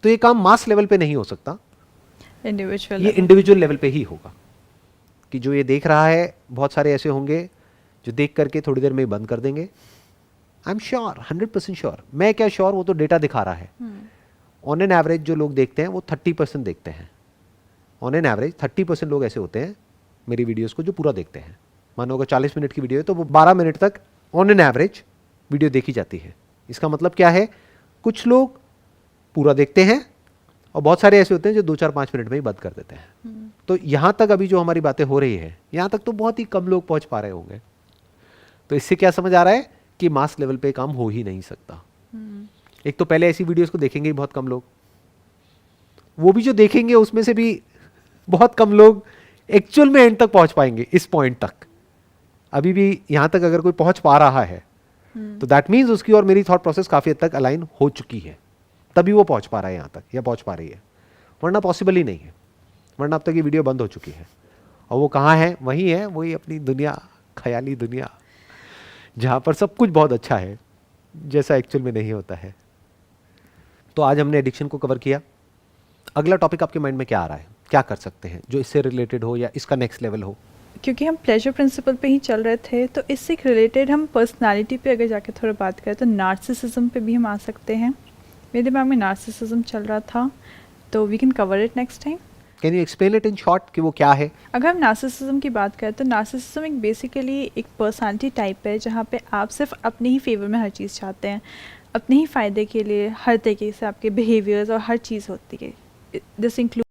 तो ये काम मास लेवल पे नहीं हो सकता, इंडिविजुअल, ये इंडिविजुअल लेवल पे ही होगा। कि जो ये देख रहा है, बहुत सारे ऐसे होंगे जो देख करके थोड़ी देर में ही बंद कर देंगे। I am sure, 100% sure. मैं क्या श्योर, वो तो डेटा दिखा रहा है। ऑन एन एवरेज जो लोग देखते हैं वो 30% देखते हैं। ऑन एन एवरेज 30% लोग ऐसे होते हैं मेरी वीडियोस को जो पूरा देखते हैं। मानो अगर 40 मिनट की वीडियो है तो वो 12 मिनट तक ऑन एन एवरेज वीडियो देखी जाती है। इसका मतलब क्या है, कुछ लोग पूरा देखते हैं और बहुत सारे ऐसे होते हैं जो 2-4-5 मिनट में ही बंद कर देते हैं। तो यहाँ तक अभी जो हमारी बातें हो रही है, यहाँ तक तो बहुत ही कम लोग पहुँच पा रहे होंगे। तो इससे क्या समझ आ रहा है कि मास लेवल पे काम हो ही नहीं सकता। एक तो पहले ऐसी वीडियोस को देखेंगे ही बहुत कम लोग, वो भी जो देखेंगे उसमें से भी बहुत कम लोग एक्चुअल में एंड तक पहुंच पाएंगे, इस पॉइंट तक। अभी भी यहाँ तक अगर कोई पहुंच पा रहा है तो दैट मीन्स उसकी और मेरी थॉट प्रोसेस काफी हद तक अलाइन हो चुकी है, तभी वो पहुंच पा रहा है यहाँ तक या पहुंच पा रही है, वरना पॉसिबल ही नहीं है। वरना अब तक ये वीडियो बंद हो चुकी है। और वो कहाँ है, वही है, वही अपनी दुनिया, ख्याली दुनिया, जहाँ पर सब कुछ बहुत अच्छा है जैसा एक्चुअल में नहीं होता है। तो आज हमने एडिक्शन को कवर किया। अगला टॉपिक आपके माइंड में क्या आ रहा है, क्या कर सकते हैं जो इससे रिलेटेड हो या इसका नेक्स्ट लेवल हो? क्योंकि हम प्लेजर प्रिंसिपल पे ही चल रहे थे, तो इससे रिलेटेड हम पर्सनालिटी पे अगर जाके थोड़ा बात करें तो नार्सिसिज्म पे भी हम आ सकते हैं। मेरे दिमाग में नार्सिसिज्म चल रहा था, तो we can cover it next time. Can you explain it in short कि वो क्या है? अगर हम नार्सिसिज्म की बात करें तो नार्सिसिज्म एक बेसिकली एक पर्सनालिटी टाइप है जहाँ पे आप सिर्फ अपने ही फेवर में हर चीज़ चाहते हैं, अपने ही फ़ायदे के लिए हर तरीके से आपके बिहेवियर्स और हर चीज़ होती है। This include